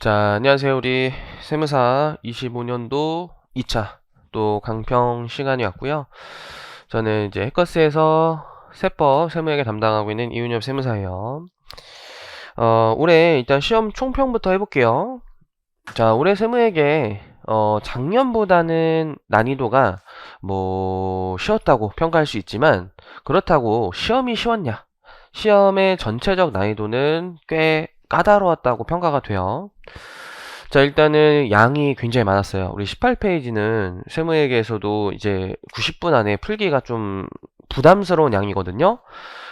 자, 안녕하세요. 우리 세무사 25년도 2차 또 강평 시간이 왔고요. 저는 이제 해커스에서 세법 세무회계 담당하고 있는 이윤엽 세무사예요. 올해 일단 시험 총평부터 해볼게요. 자, 올해 세무회계 작년보다는 난이도가 쉬웠다고 평가할 수 있지만 그렇다고 시험이 쉬웠냐? 시험의 전체적 난이도는 꽤 까다로웠다고 평가가 돼요. 자, 일단은 양이 굉장히 많았어요. 우리 18페이지는 세무회계에서도 이제 90분 안에 풀기가 좀 부담스러운 양이거든요.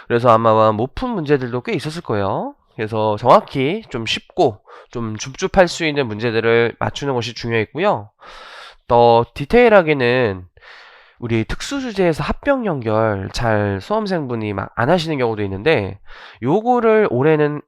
그래서 아마 못 푼 문제들도 꽤 있었을 거예요. 그래서 정확히 좀 쉽고 좀 줍줍할 수 있는 문제들을 맞추는 것이 중요했고요. 더 디테일하게는 우리 특수주제에서 합병 연결 잘 수험생분이 막 안 하시는 경우도 있는데 요거를 올해는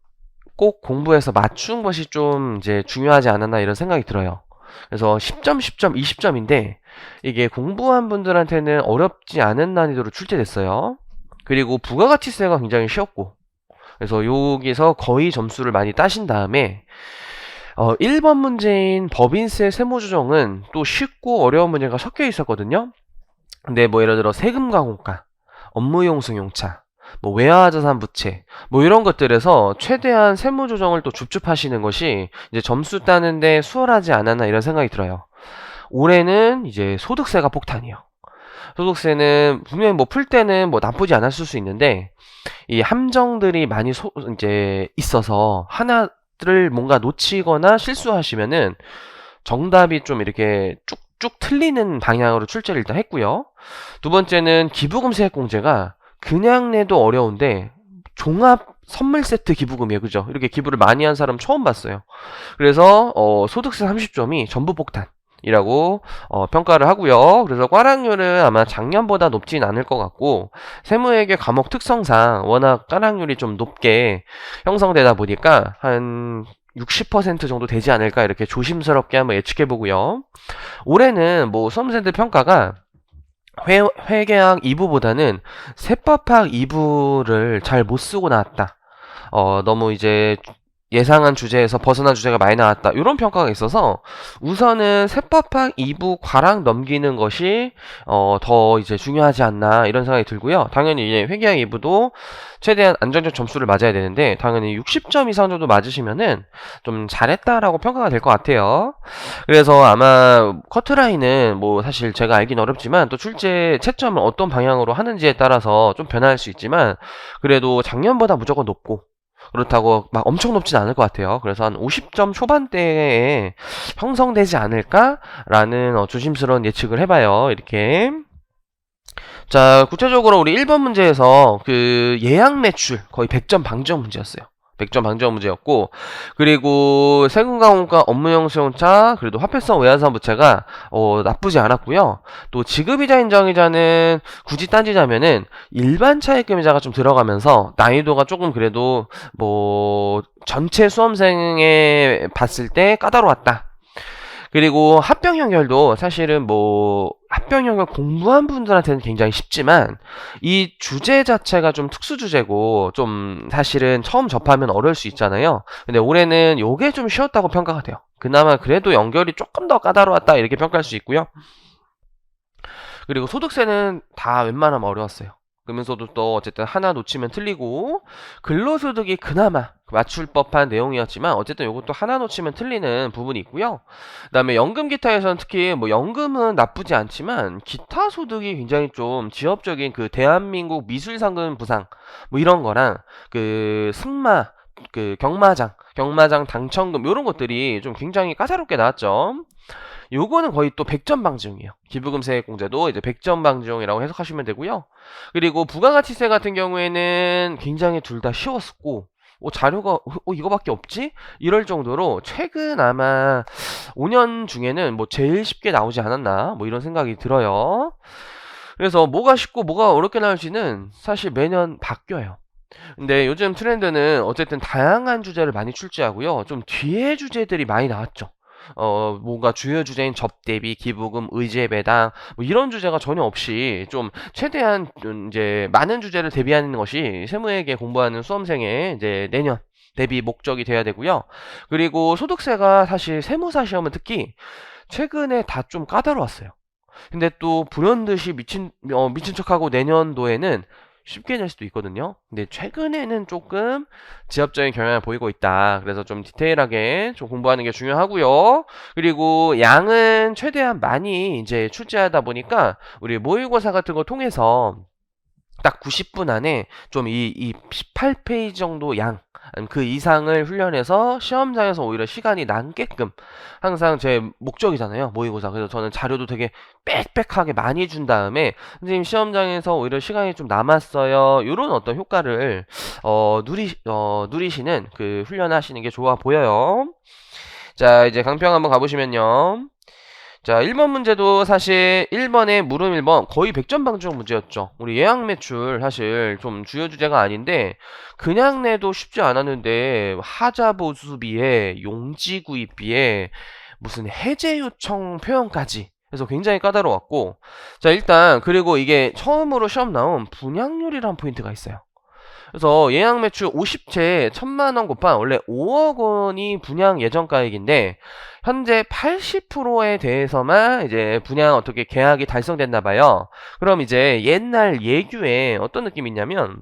꼭 공부해서 맞춘 것이 좀 이제 중요하지 않았나 이런 생각이 들어요. 그래서 10점, 10점, 20점인데 이게 공부한 분들한테는 어렵지 않은 난이도로 출제됐어요. 그리고 부가가치세가 굉장히 쉬웠고 그래서 여기서 거의 점수를 많이 따신 다음에 1번 문제인 법인세 세무조정은 또 쉽고 어려운 문제가 섞여 있었거든요. 근데 예를 들어 세금 가공가, 업무용 승용차, 외화자산 부채, 이런 것들에서 최대한 세무 조정을 또 줍줍하시는 것이 이제 점수 따는데 수월하지 않았나 이런 생각이 들어요. 올해는 이제 소득세가 폭탄이에요. 소득세는 분명히 풀 때는 나쁘지 않았을 수 있는데 이 함정들이 많이 이제 있어서 하나를 뭔가 놓치거나 실수하시면은 정답이 좀 이렇게 쭉쭉 틀리는 방향으로 출제를 일단 했고요. 두 번째는 기부금 세액공제가 그냥 내도 어려운데 종합 선물 세트 기부금이에요. 그죠? 이렇게 기부를 많이 한 사람 처음 봤어요. 그래서 소득세 30점이 전부 폭탄이라고 평가를 하고요. 그래서 과락률은 아마 작년보다 높진 않을 것 같고 세무회계 과목 특성상 워낙 과락률이 좀 높게 형성되다 보니까 한 60% 정도 되지 않을까 이렇게 조심스럽게 한번 예측해 보고요. 올해는 수험생들 평가가 회계학 2부보다는 세법학 2부를 잘 못 쓰고 나왔다. 너무 이제 예상한 주제에서 벗어난 주제가 많이 나왔다. 이런 평가가 있어서 우선은 세법학 2부 과락 넘기는 것이 더 이제 중요하지 않나 이런 생각이 들고요. 당연히 이제 회계학 2부도 최대한 안정적 점수를 맞아야 되는데 당연히 60점 이상 정도 맞으시면은 좀 잘했다라고 평가가 될 것 같아요. 그래서 아마 커트라인은 사실 제가 알긴 어렵지만 또 출제 채점을 어떤 방향으로 하는지에 따라서 좀 변할 수 있지만 그래도 작년보다 무조건 높고 그렇다고 막 엄청 높진 않을 것 같아요. 그래서 한 50점 초반대에 형성되지 않을까라는 조심스러운 예측을 해봐요. 이렇게. 자, 구체적으로 우리 1번 문제에서 그 예약 매출 거의 100점 방지형 문제였어요. 100점 방지형 문제였고, 그리고 세금가공과 업무용 수용차, 그래도 화폐성 외환상 부채가 나쁘지 않았고요. 또 지급이자 인정이자는 굳이 따지자면은 일반 차입금이자가 좀 들어가면서 난이도가 조금 그래도 전체 수험생에 봤을 때 까다로웠다. 그리고 합병 연결도 사실은 합병 연결 공부한 분들한테는 굉장히 쉽지만 이 주제 자체가 좀 특수 주제고 좀 사실은 처음 접하면 어려울 수 있잖아요. 근데 올해는 요게 좀 쉬웠다고 평가가 돼요. 그나마 그래도 연결이 조금 더 까다로웠다 이렇게 평가할 수 있고요. 그리고 소득세는 다 웬만하면 어려웠어요. 그러면서도 또 어쨌든 하나 놓치면 틀리고 근로소득이 그나마 맞출 법한 내용이었지만 어쨌든 이것도 하나 놓치면 틀리는 부분이 있고요. 그다음에 연금 기타에서는 특히 연금은 나쁘지 않지만 기타 소득이 굉장히 좀 지역적인 그 대한민국 미술상금 부상 이런 거랑 그 승마 그 경마장 당첨금 이런 것들이 좀 굉장히 까다롭게 나왔죠. 요거는 거의 또 100점 방지용이에요. 기부금 세액공제도 이제 100점 방지용이라고 해석하시면 되고요. 그리고 부가가치세 같은 경우에는 굉장히 둘 다 쉬웠었고 자료가 이거밖에 없지? 이럴 정도로 최근 아마 5년 중에는 제일 쉽게 나오지 않았나 이런 생각이 들어요. 그래서 뭐가 쉽고 뭐가 어렵게 나올지는 사실 매년 바뀌어요. 근데 요즘 트렌드는 어쨌든 다양한 주제를 많이 출제하고요. 좀 뒤에 주제들이 많이 나왔죠. 뭔가 주요 주제인 접대비, 기부금, 의제 배당 이런 주제가 전혀 없이 좀 최대한 이제 많은 주제를 대비하는 것이 세무회계 공부하는 수험생의 이제 내년 대비 목적이 돼야 되고요. 그리고 소득세가 사실 세무사 시험은 특히 최근에 다 좀 까다로웠어요. 근데 또 불현듯이 미친 척하고 내년도에는 쉽게 낼 수도 있거든요. 근데 최근에는 조금 지엽적인 경향을 보이고 있다. 그래서 좀 디테일하게 좀 공부하는 게 중요하고요. 그리고 양은 최대한 많이 이제 출제하다 보니까 우리 모의고사 같은 거 통해서 딱 90분 안에 좀 이 18페이지 정도 양, 아니면 그 이상을 훈련해서 시험장에서 오히려 시간이 남게끔 항상 제 목적이잖아요, 모의고사. 그래서 저는 자료도 되게 빽빽하게 많이 준 다음에 선생님 시험장에서 오히려 시간이 좀 남았어요. 이런 어떤 효과를 누리시는 그 훈련하시는 게 좋아 보여요. 자, 이제 강평 한번 가보시면요. 자, 1번 문제도 사실 1번에 물음 1번 거의 100점 방정 문제였죠. 우리 예약 매출 사실 좀 주요 주제가 아닌데 그냥 내도 쉽지 않았는데 하자 보수비에 용지 구입비에 무슨 해제 요청 표현까지 그래서 굉장히 까다로웠고 자, 일단 그리고 이게 처음으로 시험 나온 분양률이란 포인트가 있어요. 그래서 예약 매출 50채 1000만원 곱한 원래 5억 원이 분양 예정가액인데 현재 80%에 대해서만 이제 분양 어떻게 계약이 달성됐나 봐요. 그럼 이제 옛날 예규에 어떤 느낌이 있냐면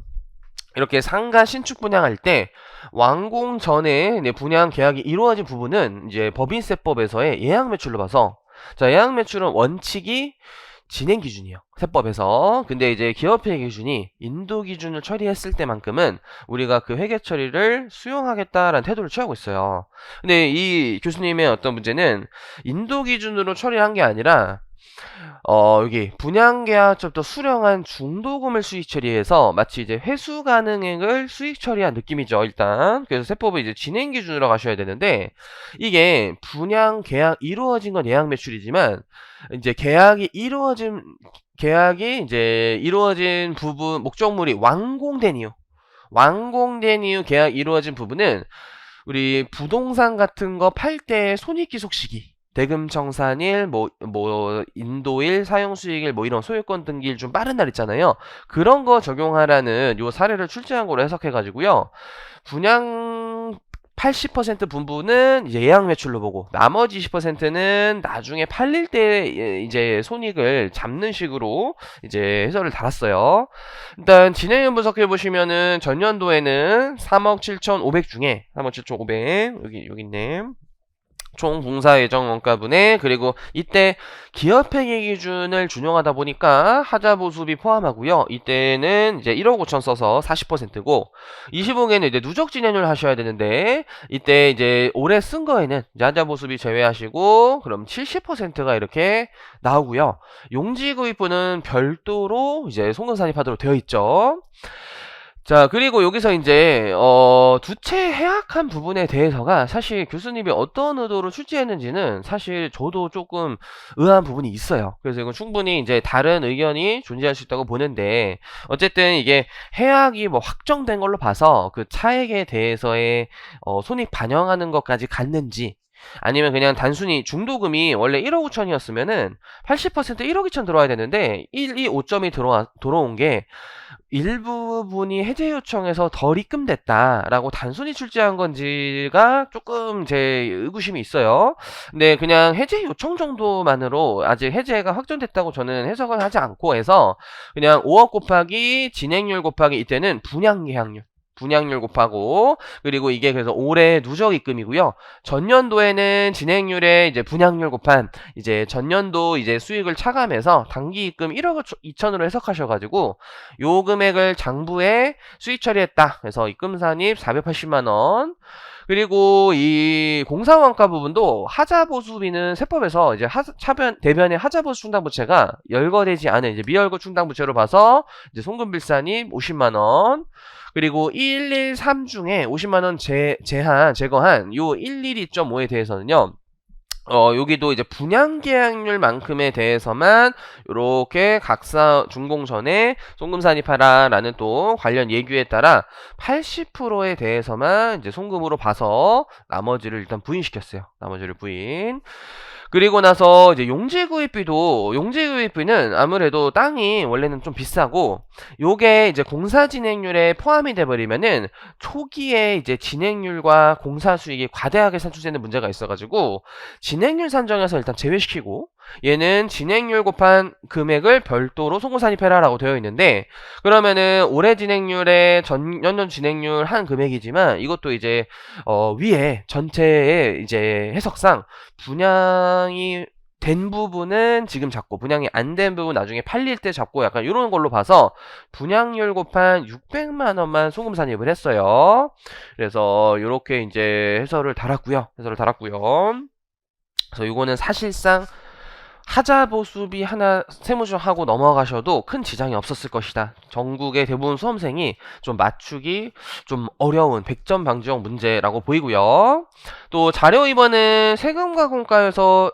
이렇게 상가 신축 분양할 때 완공 전에 분양 계약이 이루어진 부분은 이제 법인세법에서의 예약 매출로 봐서 자, 예약 매출은 원칙이 진행 기준이요. 세법에서. 근데 이제 기업회 기준이 인도 기준을 처리했을 때만큼은 우리가 그 회계 처리를 수용하겠다라는 태도를 취하고 있어요. 근데 이 교수님의 어떤 문제는 인도 기준으로 처리한 게 아니라 여기 분양계약서부터 수령한 중도금을 수익 처리해서 마치 이제 회수 가능액을 수익 처리한 느낌이죠, 일단. 그래서 세법을 이제 진행 기준으로 가셔야 되는데 이게 분양 계약 이루어진 건 예약 매출이지만 이제 계약이 이루어진 부분 목적물이 완공된 이후 계약 이루어진 부분은 우리 부동산 같은 거 팔 때 손익기속 시기 대금 청산일, 인도일, 사용수익일, 이런 소유권 등기일 좀 빠른 날 있잖아요. 그런 거 적용하라는 요 사례를 출제한 거로 해석해가지고요. 분양 80% 분부는 이제 예약 매출로 보고 나머지 20%는 나중에 팔릴 때 이제 손익을 잡는 식으로 이제 해설을 달았어요. 일단 진행을 분석해 보시면은 전년도에는 3억 7,500 중에 3억 7,500 여기 있네. 총 공사 예정 원가분에 그리고 이때 기업회계 기준을 준용하다 보니까 하자 보수비 포함하고요. 이때는 이제 1억 5천 써서 40%고 25개는 이제 누적 진행률 하셔야 되는데 이때 이제 올해 쓴 거에는 이제 하자 보수비 제외하시고 그럼 70%가 이렇게 나오고요. 용지 구입부는 별도로 이제 송금 산입하도록 되어 있죠. 자, 그리고 여기서 이제 두 채 해약한 부분에 대해서가 사실 교수님이 어떤 의도로 출제했는지는 사실 저도 조금 의아한 부분이 있어요. 그래서 이건 충분히 이제 다른 의견이 존재할 수 있다고 보는데 어쨌든 이게 해약이 확정된 걸로 봐서 그 차액에 대해서의 손익 반영하는 것까지 갔는지 아니면 그냥 단순히 중도금이 원래 1억 5천이었으면은 80% 1억 2천 들어와야 되는데 1, 2, 5점이 들어온 게 일부분이 해제 요청에서 덜 입금됐다라고 단순히 출제한 건지가 조금 제 의구심이 있어요. 근데 그냥 해제 요청 정도만으로 아직 해제가 확정됐다고 저는 해석을 하지 않고 해서 그냥 5억 곱하기 진행률 곱하기 이때는 분양률 곱하고 그리고 이게 그래서 올해 누적 입금이고요. 전년도에는 진행률에 이제 분양률 곱한 이제 전년도 이제 수익을 차감해서 단기 입금 1억 2천으로 해석하셔가지고 요 금액을 장부에 수익 처리했다. 그래서 입금 산입 480만 원. 그리고 이 공사원가 부분도 하자보수비는 세법에서 이제 대변의 하자보수 충당부채가 열거되지 않은 이제 미열거 충당부채로 봐서 이제 송금빌산입 50만 원. 그리고 113 중에 50만원 제거한 요 112.5에 대해서는요. 여기도 이제 분양계약률만큼에 대해서만 요렇게 각사 준공 전에 송금 산입하라라는 또 관련 예규에 따라 80%에 대해서만 이제 송금으로 봐서 나머지를 일단 부인시켰어요. 나머지를 부인. 그리고 나서 이제 용지구입비는 아무래도 땅이 원래는 좀 비싸고 요게 이제 공사 진행률에 포함이 돼 버리면은 초기에 이제 진행률과 공사 수익이 과다하게 산출되는 문제가 있어가지고 진행률 산정에서 일단 제외시키고 얘는 진행률 곱한 금액을 별도로 송금산입해라라고 되어 있는데, 그러면은 올해 진행률에 전년 진행률 한 금액이지만 이것도 이제 위에 전체의 이제 해석상 분양이 된 부분은 지금 잡고 분양이 안 된 부분 나중에 팔릴 때 잡고 약간 이런 걸로 봐서 분양률 곱한 600만 원만 송금 산입을 했어요. 그래서 이렇게 이제 해설을 달았고요. 그래서 이거는 사실상 하자보수비 하나 세무조하고 넘어가셔도 큰 지장이 없었을 것이다. 전국의 대부분 수험생이 좀 맞추기 좀 어려운 100점 방지형 문제라고 보이고요. 또 자료 2번은 세금과 공과에서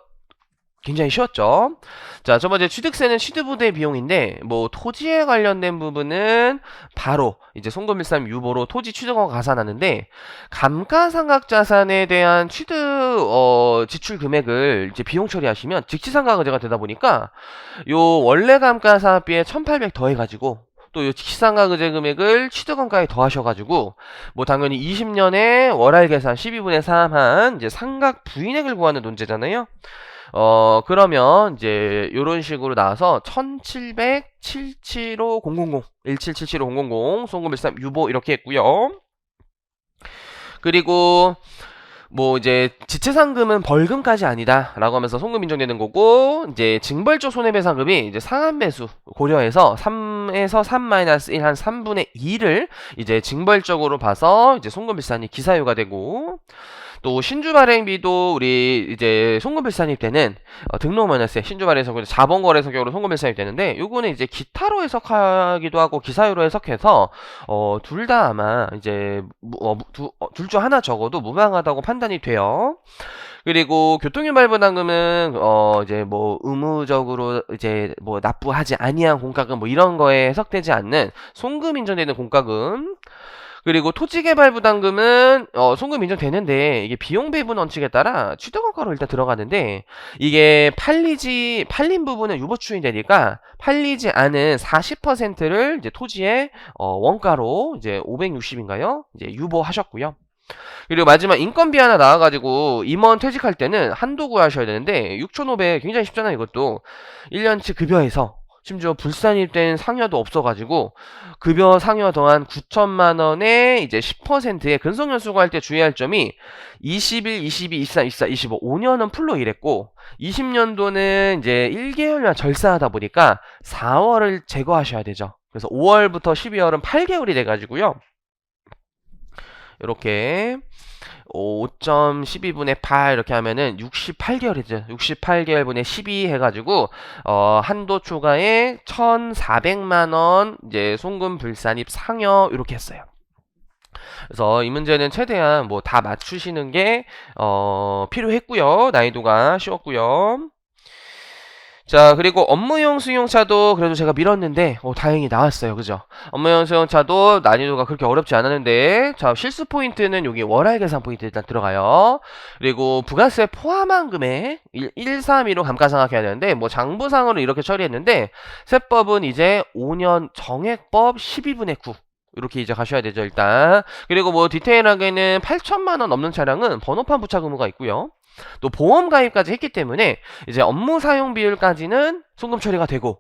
굉장히 쉬웠죠. 자, 첫 번째 취득세는 취득부대 비용인데 뭐 토지에 관련된 부분은 바로 이제 송금일삼 유보로 토지 취득허가 가산하는데, 감가상각자산에 대한 취득 지출 금액을 이제 비용 처리하시면 직지상가의제가 되다 보니까 요 원래 감가상각비에 1,800 더해가지고 또 요 직지상가의제 금액을 취득원가에 더하셔가지고 뭐 당연히 20년에 월할 계산 12분의 3 한 이제 상각 부인액을 구하는 논제잖아요. 그러면 이제 요런 식으로 나와서 17775000 17775000 송금일삼 유보 이렇게 했고요. 그리고 뭐 이제 지체상금은 벌금까지 아니다 라고 하면서 송금 인정되는 거고, 이제 징벌적 손해배상금이 이제 상한배수 고려해서 3에서 3-1 한 3분의 2를 이제 징벌적으로 봐서 이제 송금일산이 기사유가 되고, 또 신주 발행비도 우리 이제 송금일산입 때는 등록면허세 신주 발행서 자본거래소격으로 송금일산입 되는데, 요거는 이제 기타로 해석하기도 하고 기사유로 해석해서 둘 다 아마 이제 둘 중 하나 적어도 무방하다고 판단이 돼요. 그리고 교통유발부담금은 이제 뭐 의무적으로 이제 뭐 납부하지 아니한 공과금 뭐 이런 거에 해석되지 않는 송금 인정되는 공과금. 그리고 토지개발부담금은 송금 인정되는데 이게 비용 배분 원칙에 따라 취득원가로 일단 들어가는데, 이게 팔린 부분은 유보 추인되니까 팔리지 않은 40%를 이제 토지의 원가로 이제 560인가요? 이제 유보하셨고요. 그리고 마지막 인건비 하나 나와가지고 임원 퇴직할 때는 한도 구하셔야 되는데 6,500 굉장히 쉽잖아요. 이것도 1년치 급여에서 심지어 불산입된 상여도 없어가지고 급여 상여 더한 9천만 원에 이제 10%의 근속연수 구할 때 주의할 점이 21, 22, 23, 24, 25 5년은 풀로 일했고 20년도는 이제 1개월만 절사하다 보니까 4월을 제거하셔야 되죠. 그래서 5월부터 12월은 8개월이 돼가지고요. 이렇게 5.12분의 8 이렇게 하면은 68개월이죠. 68개월분의 12 해가지고 한도 초과에 1,400만원 이제 송금 불산입 상여 이렇게 했어요. 그래서 이 문제는 최대한 뭐 다 맞추시는 게 필요했고요. 난이도가 쉬웠고요. 자, 그리고 업무용 수용차도 그래도 제가 밀었는데 다행히 나왔어요. 그죠? 업무용 수용차도 난이도가 그렇게 어렵지 않았는데, 자, 실수 포인트는 여기 월할 계산 포인트 일단 들어가요. 그리고 부가세 포함한 금액 132로 감가상각해야 되는데 뭐 장부상으로 이렇게 처리했는데, 세법은 이제 5년 정액법 12분의 9 이렇게 이제 가셔야 되죠, 일단. 그리고 뭐 디테일하게는 8천만 원 넘는 차량은 번호판 부착 의무가 있고요. 또 보험 가입까지 했기 때문에 이제 업무 사용 비율까지는 송금 처리가 되고,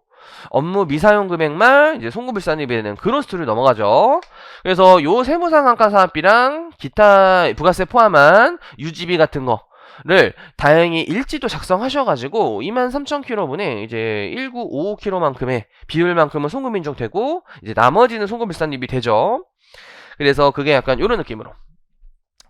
업무 미사용 금액만 이제 송금 불산입이 되는 그런 수준으로 넘어가죠. 그래서 요 세무상 감가상각비랑 기타 부가세 포함한 유지비 같은 거를 다행히 일지도 작성하셔가지고 23,000km분에 이제 1955km만큼의 비율만큼은 송금 인정되고 이제 나머지는 송금 불산입이 되죠. 그래서 그게 약간 요런 느낌으로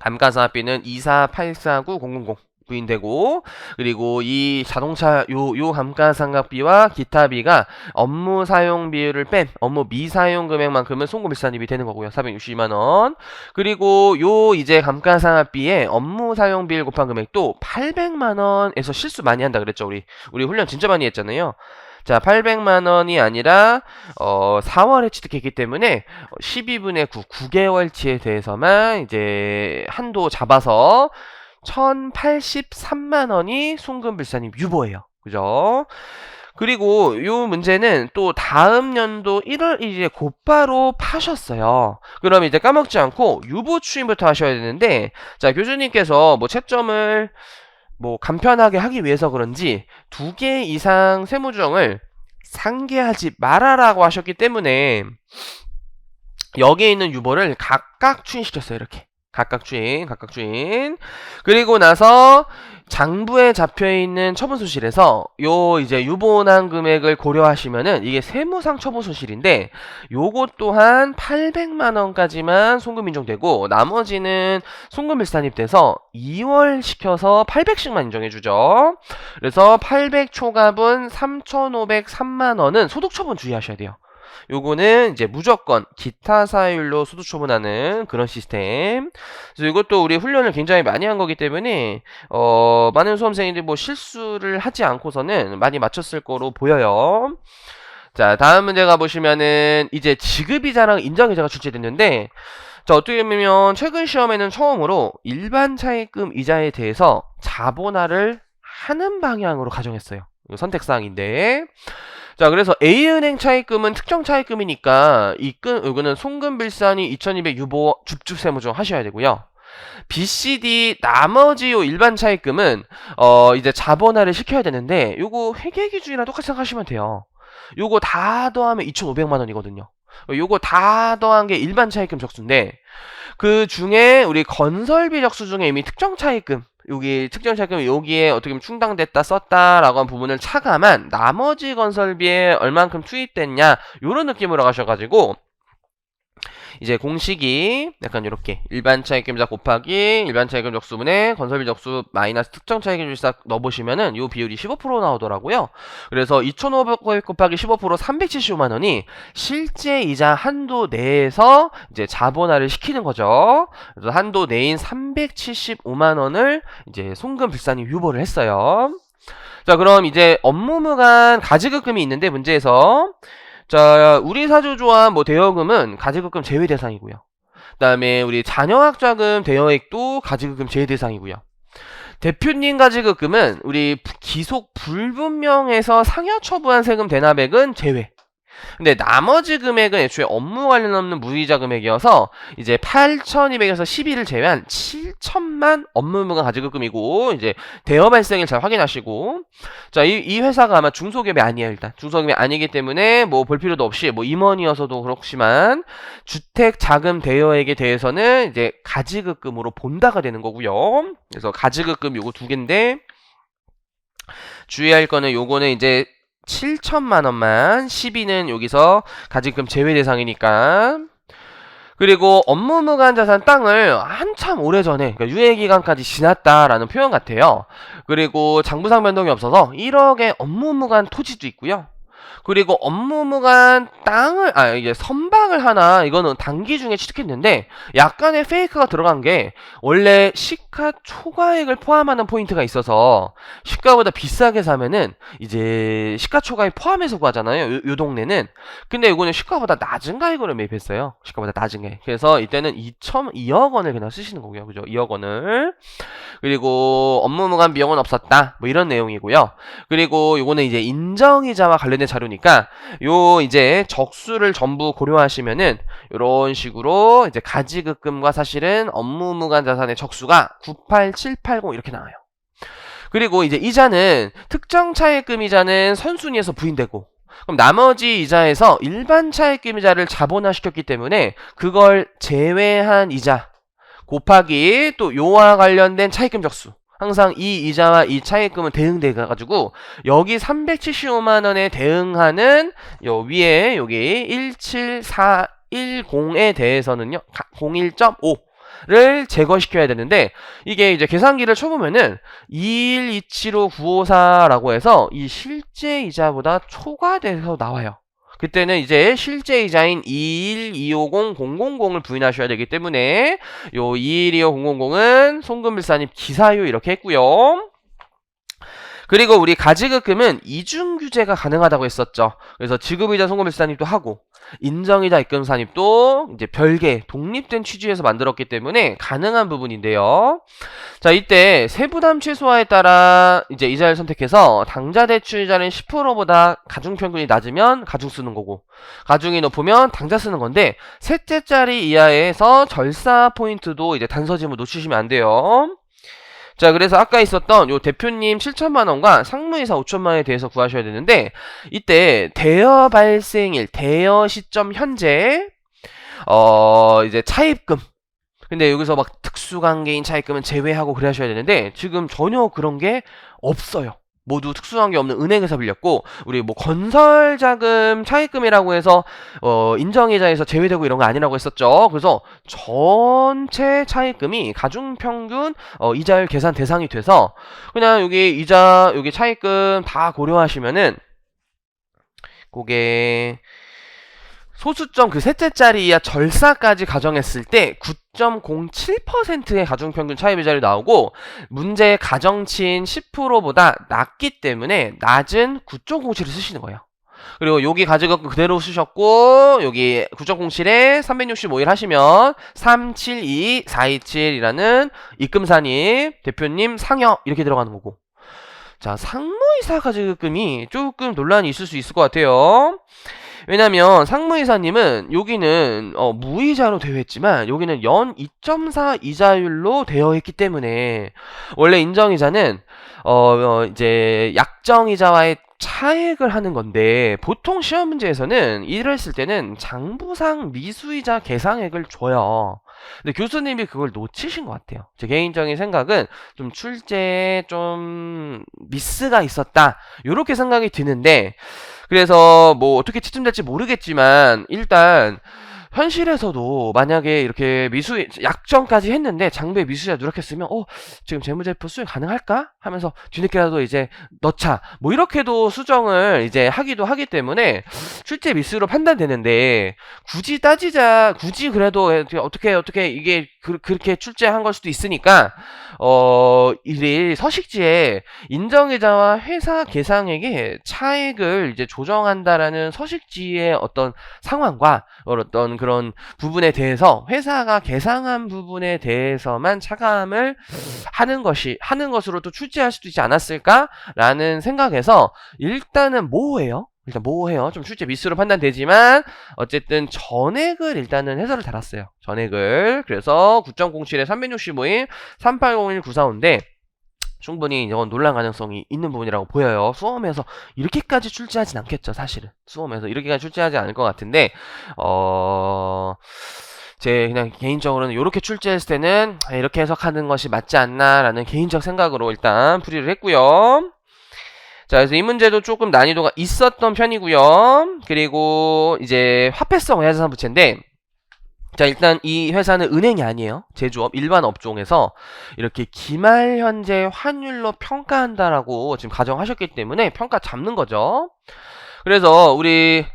감가상각비는 24849,000 부인되고, 그리고 이 자동차 요 감가상각비와 기타비가 업무 사용 비율을 뺀 업무 미사용 금액만큼은 송금 일산입이 되는 거고요. 462만 원. 그리고 요 이제 감가상각비에 업무 사용 비율 곱한 금액도 800만 원에서 실수 많이 한다 그랬죠. 우리 훈련 진짜 많이 했잖아요. 자, 800만 원이 아니라 4월에 취득했기 때문에 12분의 9, 9개월치에 대해서만 이제 한도 잡아서 1083만 원이 송금불사님 유보예요. 그죠? 그리고 요 문제는 또 다음 연도 1월 1일에 곧바로 파셨어요. 그럼 이제 까먹지 않고 유보 추임부터 하셔야 되는데, 자, 교수님께서 뭐 채점을 뭐 간편하게 하기 위해서 그런지 2개 이상 세무조정을 상계하지 말아라고 하셨기 때문에 여기에 있는 유보를 각각 추인시켰어요. 이렇게 각각 추인. 그리고 나서 장부에 잡혀있는 처분소실에서 요 이제 유보난 금액을 고려하시면은 이게 세무상 처분소실인데 요것 또한 800만 원까지만 송금 인정되고 나머지는 송금 일산입돼서 2월 시켜서 800씩만 인정해주죠. 그래서 800 초과분 3,503만 원은 소득 처분 주의하셔야 돼요. 요거는 이제 무조건 기타 사율로 소득 처분하는 그런 시스템. 그래서 이것도 우리 훈련을 굉장히 많이 한 거기 때문에 많은 수험생들이 뭐 실수를 하지 않고서는 많이 맞췄을 거로 보여요. 자, 다음 문제 가보시면은 이제 지급이자랑 인정이자가 출제됐는데, 자, 어떻게 보면 최근 시험에는 처음으로 일반 차입금 이자에 대해서 자본화를 하는 방향으로 가정했어요. 이거 선택사항인데, 자, 그래서 A은행 차입금은 특정 차입금이니까 이거는 송금빌산이 2200 유보 줍줍세무조정 하셔야 되고요. B, C, D 나머지 요 일반 차입금은 이제 자본화를 시켜야 되는데 요거 회계기준이랑 똑같이 생각하시면 돼요. 요거 다 더하면 2,500만 원이거든요. 요거 다 더한 게 일반 차입금 적수인데 그 중에 우리 건설비 적수 중에 이미 특정 차입금 여기 특정 차입금 여기에 어떻게 보면 충당됐다 썼다라고 한 부분을 차감한 나머지 건설비에 얼만큼 투입됐냐 요런 느낌으로 가셔가지고 이제 공식이 약간 이렇게 일반 차입금자 곱하기 일반 차입금 적수분의 건설비 적수 마이너스 특정 차입금 싹 넣어보시면은 요 비율이 15% 나오더라고요. 그래서 2,500 곱하기 15% 375만 원이 실제 이자 한도 내에서 이제 자본화를 시키는 거죠. 그래서 한도 내인 375만 원을 이제 송금불산이 유보를 했어요. 자, 그럼 이제 업무무관 가지급금이 있는데 문제에서 자, 우리 사조조합 뭐 대여금은 가지급금 제외 대상이고요. 그다음에 우리 자녀학자금 대여액도 가지급금 제외 대상이고요. 대표님 가지급금은 우리 기속 불분명해서 상여 처부한 세금 대납액은 제외. 근데 나머지 금액은 애초에 업무 관련 없는 무이자 금액이어서 이제 8,200에서 12를 제외한 7천만 업무무관 가지급금이고 이제 대여 발생을 잘 확인하시고 자, 이 회사가 아마 중소기업이 아니에요. 일단 중소기업이 아니기 때문에 뭐 볼 필요도 없이 뭐 임원이어서도 그렇지만 주택 자금 대여액에 대해서는 이제 가지급금으로 본다가 되는 거고요. 그래서 가지급금 요거 두 개인데 주의할 거는 요거는 이제 7천만 원만 12는 여기서 가지금 제외 대상이니까. 그리고 업무무관 자산 땅을 한참 오래전에 그러니까 유예기간까지 지났다라는 표현 같아요. 그리고 장부상 변동이 없어서 1억의 업무무관 토지도 있고요. 그리고 업무무관 땅을 이게 선박을 하나 이거는 단기 중에 취득했는데 약간의 페이크가 들어간 게 원래 시가 초과액을 포함하는 포인트가 있어서 시가보다 비싸게 사면은 이제 시가 초과액 포함해서 구하잖아요. 요 동네는. 근데 이거는 시가보다 낮은 가액으로 매입했어요. 시가보다 낮은 가액. 그래서 이때는 2억 원을 그냥 쓰시는 거고요. 그죠? 2억 원을. 그리고 업무무관 비용은 없었다. 뭐 이런 내용이고요. 그리고 요거는 이제 인정이자와 관련된 자료니까 요 이제 적수를 전부 고려하시면은 요런 식으로 이제 가지급금과 사실은 업무무관 자산의 적수가 98780 이렇게 나와요. 그리고 이제 이자는 특정 차입금 이자는 선순위에서 부인되고 그럼 나머지 이자에서 일반 차입금 이자를 자본화시켰기 때문에 그걸 제외한 이자 곱하기 또 요와 관련된 차입금 적수 항상 이 이자와 이 차입금은 대응돼 가지고 여기 375만 원에 대응하는 요 위에 여기 17410에 대해서는요 01.5를 제거시켜야 되는데 이게 이제 계산기를 쳐보면은 2127594라고 해서 이 실제 이자보다 초과돼서 나와요. 그때는 이제 실제 이자인 21250,000을 부인하셔야 되기 때문에 요 21250,000은 송금일산입 기사유 이렇게 했고요. 그리고 우리 가지급금은 이중규제가 가능하다고 했었죠. 그래서 지급이자 송금일산입도 하고 인정이자 입금 산입도 이제 별개 독립된 취지에서 만들었기 때문에 가능한 부분인데요. 자, 이때 세부담 최소화에 따라 이제 이자를 선택해서 당좌 대출 이자는 10%보다 가중평균이 낮으면 가중 쓰는 거고, 가중이 높으면 당좌 쓰는 건데, 셋째 짜리 이하에서 절사 포인트도 이제 단서짐을 놓치시면 안 돼요. 자, 그래서 아까 있었던 요 대표님 7천만 원과 상무이사 5천만 원에 대해서 구하셔야 되는데, 이때 대여 발생일, 대여 시점 현재 이제 차입금, 근데 여기서 막 특수관계인 차입금은 제외하고 그래 하셔야 되는데, 지금 전혀 그런 게 없어요. 모두 특수관계 없는 은행에서 빌렸고, 우리 뭐 건설자금 차입금이라고 해서 인정이자에서 제외되고 이런 거 아니라고 했었죠. 그래서 전체 차입금이 가중평균 이자율 계산 대상이 돼서 그냥 여기 이자, 여기 차입금 다 고려하시면은 그게 소수점 그 셋째 짜리 이하 절사까지 가정했을 때 9.07%의 가중평균 차입이자율이 나오고, 문제 가정치인 10%보다 낮기 때문에 낮은 9.07을 쓰시는 거예요. 그리고 여기 가져갖고 그대로 쓰셨고, 여기 9.07에 365일 하시면 372427이라는 입금산입 대표님 상여 이렇게 들어가는 거고. 자, 상무이사 가지급금이 조금 논란이 있을 수 있을 것 같아요. 왜냐면 상무이사님은 여기는 무이자로 되어있지만 여기는 연 2.4 이자율로 되어있기 때문에, 원래 인정이자는 이제 약정이자와의 차액을 하는 건데, 보통 시험 문제에서는 이랬을 때는 장부상 미수이자 계상액을 줘요. 근데 교수님이 그걸 놓치신 것 같아요. 제 개인적인 생각은 좀 출제에 좀 미스가 있었다, 요렇게 생각이 드는데, 그래서 뭐 어떻게 채점될지 모르겠지만 일단 현실에서도 만약에 이렇게 약정까지 했는데 장부에 미수자 누락했으면 지금 재무제표 수행 가능할까? 하면서 뒤늦게라도 이제 넣자, 뭐 이렇게도 수정을 이제 하기도 하기 때문에 출제 미수로 판단되는데, 굳이 그래도 어떻게 이게 그렇게 출제한 걸 수도 있으니까 이 서식지에 인정이자와 회사 계상액의 차액을 이제 조정한다라는 서식지의 어떤 상황과 어떤 그런 부분에 대해서 회사가 계상한 부분에 대해서만 차감을 하는 것으로 또 출제할 수도 있지 않았을까라는 생각에서 일단은 모호해요. 좀 출제 미스로 판단되지만 어쨌든 전액을 일단은 해설을 달았어요. 전액을. 그래서 9.07에 365인 3801-945인데 충분히 이건 논란 가능성이 있는 부분이라고 보여요. 수험에서 이렇게까지 출제하진 않겠죠, 사실은. 수험에서 이렇게까지 출제하지 않을 것 같은데, 제 그냥 개인적으로는 이렇게 출제했을 때는 이렇게 해석하는 것이 맞지 않나라는 개인적 생각으로 일단 풀이를 했고요. 자, 그래서 이 문제도 조금 난이도가 있었던 편이고요. 그리고 이제 화폐성 외화자산 부채인데, 자, 일단 이 회사는 은행이 아니에요. 제조업, 일반 업종에서 이렇게 기말 현재 환율로 평가한다라고 지금 가정하셨기 때문에 평가 잡는 거죠. 그래서 우리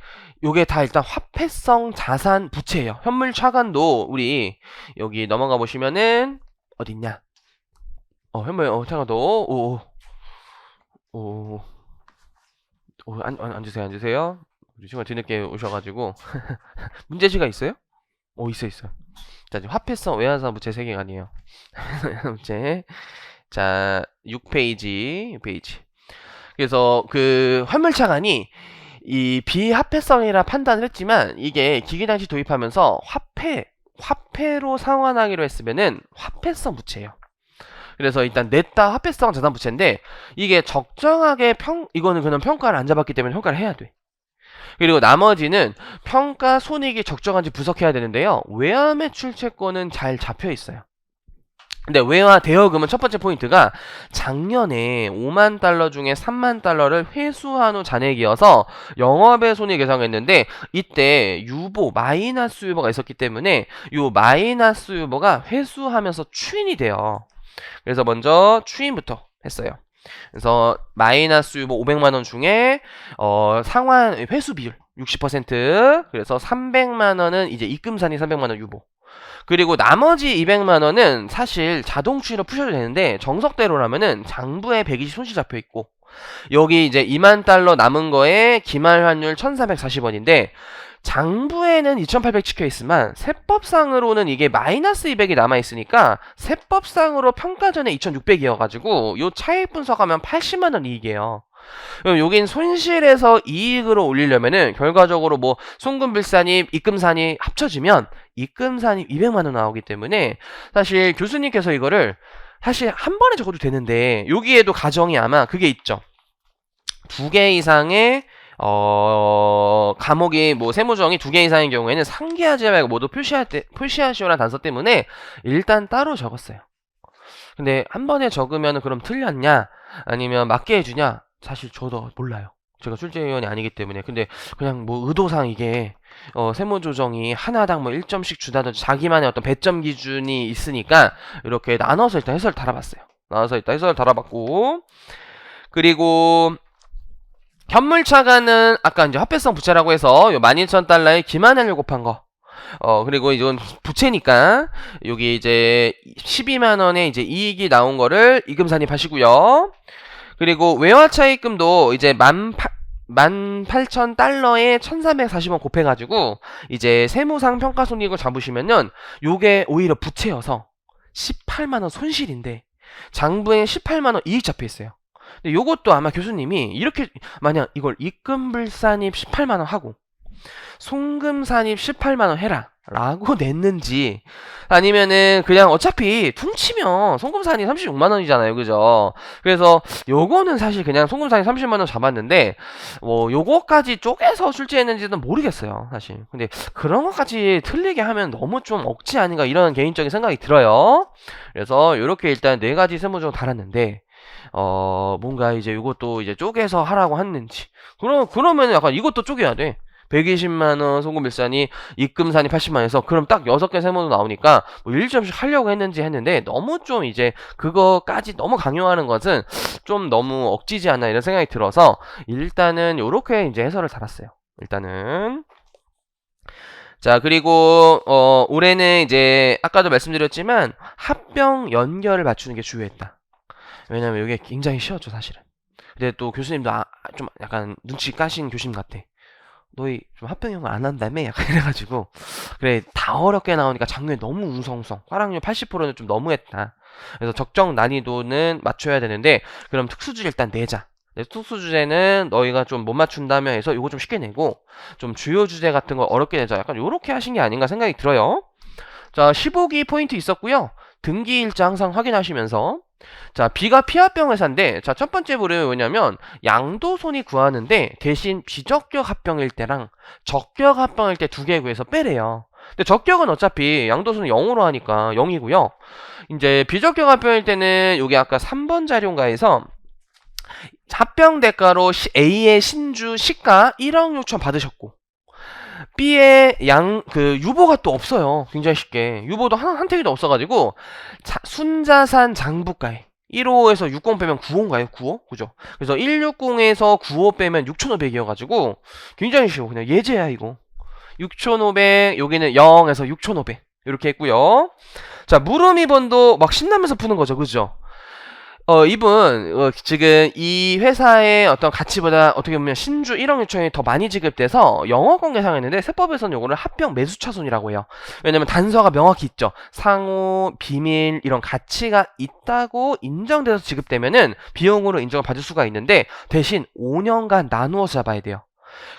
요게 다 일단 화폐성 자산 부채예요. 현물 차관도 우리 여기 넘어가 보시면은 어딨냐? 현물 차관도 앉으세요. 우리 친구가 뒤늦게 오셔가지고 문제지가 있어요? 있어요. 자, 지금 화폐성 외환사산 부채 3개가 아니에요. 부채. 자, 6페이지. 그래서 그 환물차관이 이 비화폐성이라 판단을 했지만, 이게 기기장치 도입하면서 화폐로 상환하기로 했으면은 화폐성 부채예요. 그래서 일단 냈다 화폐성 자산 부채인데, 이게 적정하게 이거는 그냥 평가를 안 잡았기 때문에 평가를 해야 돼. 그리고 나머지는 평가 손익이 적정한지 분석해야 되는데요. 외화 매출 채권은 잘 잡혀 있어요. 근데 외화 대여금은 첫 번째 포인트가 작년에 5만 달러 중에 3만 달러를 회수한 후 잔액이어서 영업의 손익 계산했는데, 이때 유보, 마이너스 유보가 있었기 때문에 이 마이너스 유보가 회수하면서 추인이 돼요. 그래서 먼저 추인부터 했어요. 그래서 마이너스 유보 500만원 중에 상환 회수 비율 60%, 그래서 300만원은 이제 입금산이 300만원 유보, 그리고 나머지 200만원은 사실 자동 추이로 푸셔도 되는데 정석대로라면은 장부에 120 손실 잡혀 있고, 여기 이제 2만 달러 남은 거에 기말 환율 1440원인데 장부에는 2800 찍혀있지만 세법상으로는 이게 마이너스 200이 남아있으니까 세법상으로 평가전에 2600이어가지고 요 차익 분석하면 80만원 이익이에요. 그럼 여긴 손실에서 이익으로 올리려면은 결과적으로 뭐 송금빌산입, 입금산입 합쳐지면 입금산입 200만원 나오기 때문에 사실 교수님께서 이거를 사실 한 번에 적어도 되는데 여기에도 가정이 아마 그게 있죠. 2개 이상의 과목이 뭐 세무정이 2개 이상인 경우에는 상기하지 말고 모두 표시하시오라는 단서 때문에 일단 따로 적었어요. 근데 한 번에 적으면 그럼 틀렸냐 아니면 맞게 해주냐 사실 저도 몰라요. 제가 출제위원이 아니기 때문에. 근데 그냥 뭐 의도상 이게 세무조정이 하나당 뭐 1점씩 주다든지 자기만의 어떤 배점 기준이 있으니까 이렇게 나눠서 일단 해설을 달아봤어요. 나눠서 일단 해설을 달아봤고, 그리고 현물차가는 아까 이제 화폐성 부채라고 해서 12,000달러에 기만하려고 곱한 거. 그리고 이건 부채니까 여기 이제 12만원에 이제 이익이 나온 거를 이금 산입하시고요. 그리고 외화차입금도 이제 18,000달러에 1,340원 곱해가지고 이제 세무상 평가손익을 잡으시면은 요게 오히려 부채여서 18만원 손실인데 장부에 18만원 이익 잡혀있어요. 근데 요것도 아마 교수님이 이렇게 만약 이걸 입금불산입 18만원 하고 송금산입 18만원 해라 라고 냈는지 아니면은 그냥 어차피 퉁치면 송금산이 36만원이잖아요. 그죠? 그래서 요거는 사실 그냥 송금산이 30만원 잡았는데 뭐 요거까지 쪼개서 출제했는지는 모르겠어요. 사실. 근데 그런 것까지 틀리게 하면 너무 좀 억지 아닌가 이런 개인적인 생각이 들어요. 그래서 요렇게 일단 4가지 세무조정 달았는데 뭔가 이제 이것도 이제 쪼개서 하라고 했는지. 그러면 약간 이것도 쪼개야 돼. 120만원 송금일산이 입금산이 80만원에서 그럼 딱 6개 세모도 나오니까 뭐 1점씩 하려고 했는데 너무 좀 이제 그거까지 너무 강요하는 것은 좀 너무 억지지 않나 이런 생각이 들어서 일단은 요렇게 이제 해설을 달았어요. 일단은. 자, 그리고 올해는 이제 아까도 말씀드렸지만 합병 연결을 맞추는 게 주요했다. 왜냐면 이게 굉장히 쉬웠죠, 사실은. 근데 또 교수님도 좀 약간 눈치 까신 교수님 같아. 너희 좀 합병형을 안 한다며? 약간 이래가지고 그래 다 어렵게 나오니까 작년에 너무 웅성웅성 화랑률 80%는 좀 너무했다. 그래서 적정 난이도는 맞춰야 되는데 그럼 특수주제 일단 내자. 특수주제는 너희가 좀 못 맞춘다며 해서 이거 좀 쉽게 내고 좀 주요 주제 같은 거 어렵게 내자. 약간 요렇게 하신 게 아닌가 생각이 들어요. 자, 15기 포인트 있었고요. 등기 일자 항상 확인하시면서 자, B가 피합병 회사인데 자, 첫 번째 부분이 뭐냐면 양도손이 구하는데 대신 비적격 합병일 때랑 적격 합병일 때 2개 구해서 빼래요. 근데 적격은 어차피 양도손은 0으로 하니까 0이고요. 이제 비적격 합병일 때는 여기 아까 3번 자료인가 해서 합병 대가로 A의 신주 시가 1억 6천 받으셨고 B의 유보가 또 없어요. 굉장히 쉽게. 유보도 한 택이도 없어가지고, 순자산 장부가에 1호에서 60 빼면 9호인가요? 9호? 그죠? 그래서 160에서 95 빼면 6,500이어가지고, 굉장히 쉬워. 그냥 예제야, 이거. 6,500, 여기는 0에서 6,500. 이렇게 했고요. 자, 무르미번도 막 신나면서 푸는 거죠. 그죠? 이분, 지금 이 회사의 어떤 가치보다 어떻게 보면 신주 1억 6천이 더 많이 지급돼서 영업 관계상했는데 세법에서는 요거를 합병 매수차손이라고 해요. 왜냐면 단서가 명확히 있죠. 상호, 비밀, 이런 가치가 있다고 인정돼서 지급되면은 비용으로 인정을 받을 수가 있는데 대신 5년간 나누어서 잡아야 돼요.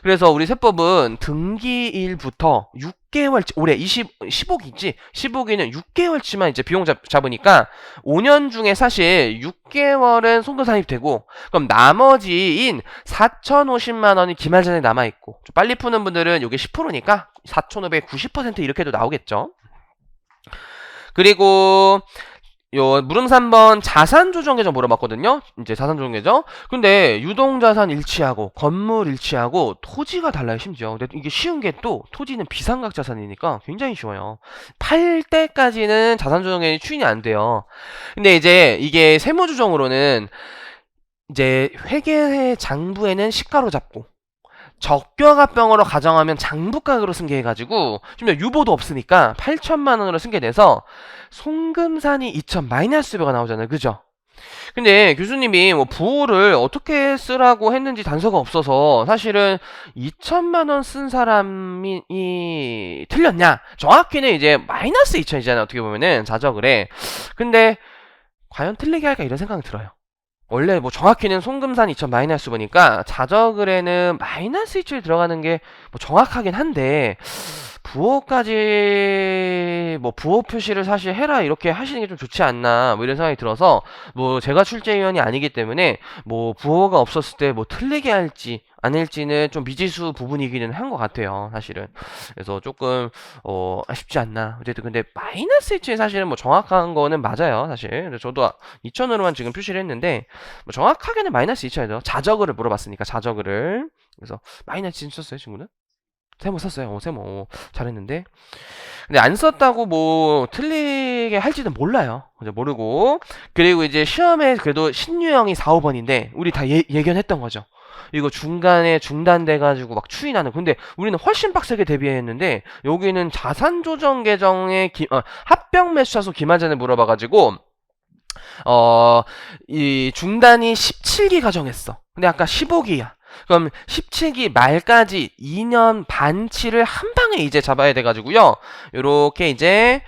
그래서 우리 세법은 등기일부터 6개월치, 올해 15기지? 15기는 6개월치만 이제 비용 잡으니까 5년 중에 사실 6개월은 송금산입되고 그럼 나머지인 4,050만원이 기말 전에 남아있고 좀 빨리 푸는 분들은 이게 10%니까 4,590% 이렇게도 나오겠죠. 그리고 요 물음 3번 자산 조정 계정 물어봤거든요. 이제 자산 조정 계정. 근데 유동자산 일치하고 건물 일치하고 토지가 달라요. 심지어. 근데 이게 쉬운 게 또 토지는 비상각 자산이니까 굉장히 쉬워요. 팔 때까지는 자산 조정이 추인이 안 돼요. 근데 이제 이게 세무 조정으로는 이제 회계 장부에는 시가로 잡고 적격합병으로 가정하면 장부가격으로 승계해가지고 심지어 유보도 없으니까 8천만 원으로 승계돼서 송금산이 2천 마이너스 배가 나오잖아요. 그죠? 근데 교수님이 뭐 부호를 어떻게 쓰라고 했는지 단서가 없어서 사실은 2천만 원 쓴 사람이 틀렸냐? 정확히는 이제 마이너스 2천이잖아요. 어떻게 보면은 자적을 해. 근데 과연 틀리게 할까 이런 생각이 들어요. 원래 뭐 정확히는 송금산 2천 마이너스 보니까 자적을에는 마이너스 2천이 들어가는 게 뭐 정확하긴 한데 부호까지 뭐 부호 표시를 사실 해라 이렇게 하시는 게 좀 좋지 않나 뭐 이런 생각이 들어서 뭐 제가 출제위원이 아니기 때문에 뭐 부호가 없었을 때 뭐 틀리게 할지 아닐지는 좀 미지수 부분이기는 한 것 같아요 사실은. 그래서 조금 아쉽지 않나. 어쨌든 근데 마이너스 1이 사실은 뭐 정확한 거는 맞아요 사실. 그래서 저도 2천으로만 지금 표시를 했는데 뭐 정확하게는 마이너스 2천이죠. 자저그를 물어봤으니까 자저그를. 그래서 마이너스 2 썼어요 친구는? 세모 썼어요. 세모 잘했는데. 근데 안 썼다고 뭐 틀리게 할지는 몰라요. 이제 모르고. 그리고 이제 시험에 그래도 신유형이 4, 5번인데 우리 다 예견했던 거죠. 이거 중간에 중단돼가지고 막 추인하는. 근데 우리는 훨씬 빡세게 대비했는데 여기는 자산 조정 계정의 합병 매수차수 기만전을 물어봐가지고 이 중단이 17기 가정했어. 근데 아까 15기야. 그럼 17기 말까지 2년 반치를 한 방에 이제 잡아야 돼가지고요. 요렇게 이제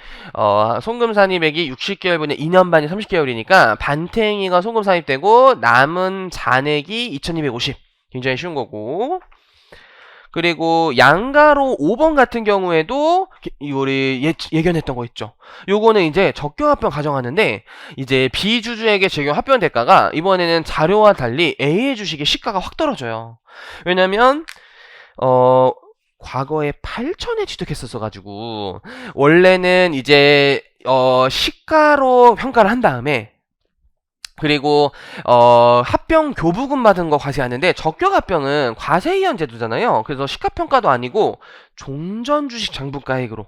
송금 산입액이 60개월분에 2년 반이 30개월이니까 반탱이가 송금 산입되고 남은 잔액이 2250. 굉장히 쉬운 거고. 그리고 양가로 5번 같은 경우에도 우리 예견했던 거 있죠. 요거는 이제 적격합병 가정하는데 이제 비주주에게 적용 합병 대가가 이번에는 자료와 달리 A의 주식의 시가가 확 떨어져요. 왜냐면 과거에 8천에 취득했었어 가지고 원래는 이제 시가로 평가를 한 다음에 그리고 합병 교부금 받은 거 과세하는데 적격 합병은 과세이연 제도잖아요. 그래서 시가평가도 아니고 종전주식 장부가액으로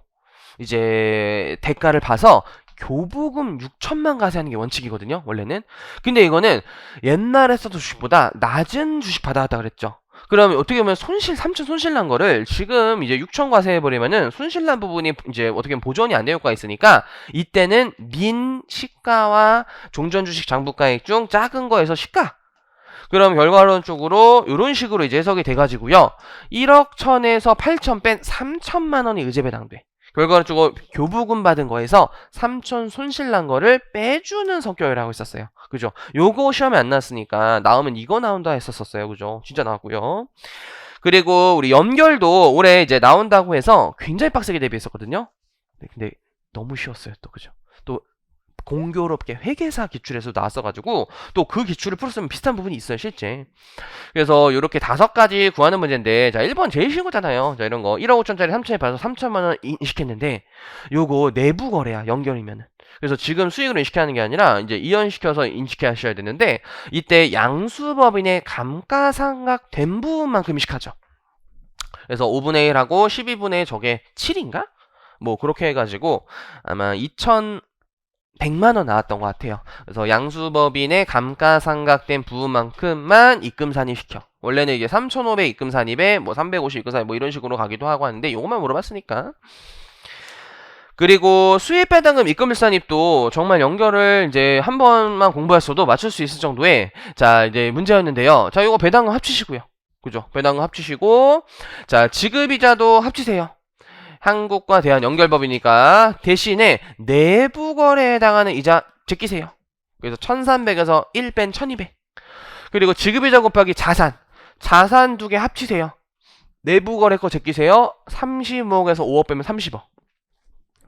이제 대가를 봐서 교부금 6천만 과세하는 게 원칙이거든요. 원래는. 근데 이거는 옛날에 썼던 주식보다 낮은 주식 받아왔다 그랬죠. 그러면 어떻게 보면 3천 손실 난 거를 지금 이제 6천 과세해버리면은 손실 난 부분이 이제 어떻게 보면 보전이 안 될 효과가 있으니까 이때는 민 시가와 종전 주식 장부가액 중 작은 거에서 시가. 그럼 결과론적으로 이런 식으로 이제 해석이 돼가지고요. 1억 1천에서 8천 뺀 3천만 원이 의제배당돼. 결과적으로 교부금 받은 거에서 3천 손실 난 거를 빼주는 성격을 하고 있었어요. 그죠? 요거 시험에 안 나왔으니까 나오면 이거 나온다 했었어요. 그죠? 진짜 나왔고요. 그리고 우리 연결도 올해 이제 나온다고 해서 굉장히 빡세게 대비했었거든요. 근데 너무 쉬웠어요. 또 그죠? 또 공교롭게 회계사 기출에서 나왔어가지고 또 그 기출을 풀었으면 비슷한 부분이 있어요 실제. 그래서 이렇게 5가지 구하는 문제인데 자 1번 제일 쉬운 거잖아요. 자 이런 거 1억 5천짜리 3천에 봐서 3천만 원 인식했는데 요거 내부 거래야 연결이면은. 그래서 지금 수익으로 인식하는 게 아니라 이제 이연시켜서 인식하셔야 되는데 이때 양수법인의 감가상각 된 부분만큼 인식하죠. 그래서 5분의 1하고 12분의 저게 7인가? 뭐 그렇게 해가지고 아마 2,100만 원 나왔던 것 같아요. 그래서 양수법인의 감가상각된 부분만큼만 입금 산입시켜. 원래는 이게 3,500 입금 산입에 뭐 350 입금 산입 뭐 이런 식으로 가기도 하고 하는데 요것만 물어봤으니까. 그리고 수입배당금 입금일산입도 정말 연결을 이제 한 번만 공부했어도 맞출 수 있을 정도의 자 이제 문제였는데요. 자 이거 배당금 합치시고요. 그죠? 배당금 합치시고 자 지급이자도 합치세요. 한국과 대한 연결법이니까 대신에 내부 거래에 해당하는 이자 제끼세요. 그래서 1300에서 1 뺀 1200. 그리고 지급이자 곱하기 자산. 자산 두 개 합치세요. 내부 거래 거 제끼세요. 35억에서 5억 빼면 30억.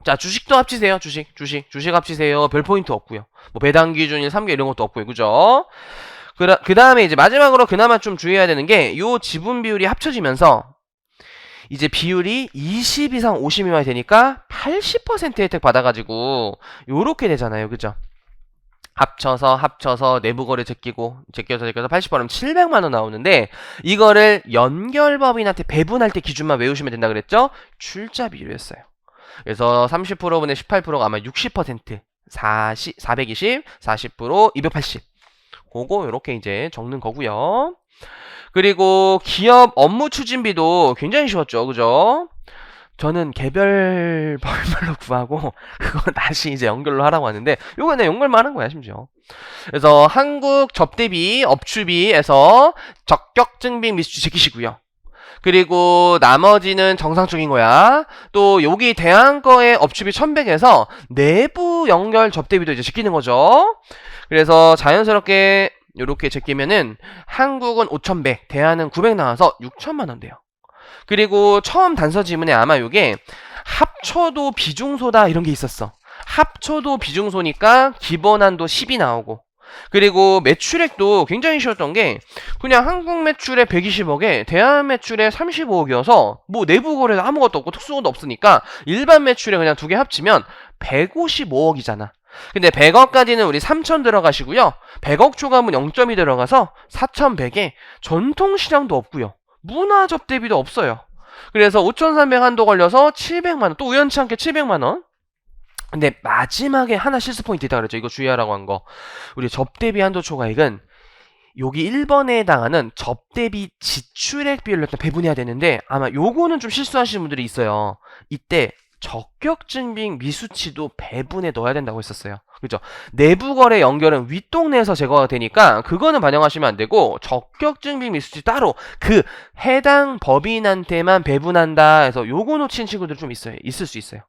자, 주식도 합치세요. 주식 합치세요. 별 포인트 없고요. 뭐 배당 기준일 3개 이런 것도 없고요. 그죠? 그 다음에 이제 마지막으로 그나마 좀 주의해야 되는 게 요 지분 비율이 합쳐지면서 이제 비율이 20 이상 50 미만이 되니까 80% 혜택 받아가지고 요렇게 되잖아요. 그죠? 합쳐서 내부 거래 제껴서 80%면 700만 원 나오는데 이거를 연결법인한테 배분할 때 기준만 외우시면 된다 그랬죠? 출자 비율이었어요. 그래서 30%분의 18%가 아마 60%, 420, 40%, 280. 그거 이렇게 이제 적는 거고요. 그리고 기업 업무 추진비도 굉장히 쉬웠죠. 그죠? 저는 개별 범위별로 구하고 그건 다시 이제 연결로 하라고 하는데 요거 그냥 연결만 하는 거야 심지어. 그래서 한국 접대비 업추비에서 적격 증빙 미수치 지키시고요. 그리고 나머지는 정상적인 거야. 또 여기 대한 거의 업추비 1100에서 내부 연결 접대비도 이제 지키는 거죠. 그래서 자연스럽게 요렇게 제끼면은 한국은 5100, 대한은 900 나와서 6천만 원 돼요. 그리고 처음 단서 지문에 아마 요게 합쳐도 비중소다 이런 게 있었어. 합쳐도 비중소니까 기본 한도 10이 나오고, 그리고 매출액도 굉장히 쉬웠던 게 그냥 한국 매출에 120억에 대한 매출에 35억이어서 뭐 내부 거래도 아무것도 없고 특수고도 없으니까 일반 매출에 그냥 두 개 합치면 155억이잖아. 근데 100억까지는 우리 3천 들어가시고요. 100억 초과하면 0.2 들어가서 4,100에 전통시장도 없고요. 문화접 대비도 없어요. 그래서 5,300 한도 걸려서 700만원, 또 우연치 않게 700만원. 근데 마지막에 하나 실수 포인트 있다 그랬죠. 이거 주의하라고 한 거. 우리 접대비 한도 초과액은 여기 1번에 해당하는 접대비 지출액 비율로 일단 배분해야 되는데 아마 요거는 좀 실수하시는 분들이 있어요. 이때 적격증빙 미수치도 배분에 넣어야 된다고 했었어요. 그죠? 내부거래 연결은 윗동네에서 제거가 되니까 그거는 반영하시면 안 되고 적격증빙 미수치 따로 그 해당 법인한테만 배분한다 해서 요거 놓친 친구들 좀 있어요. 있을 수 있어요.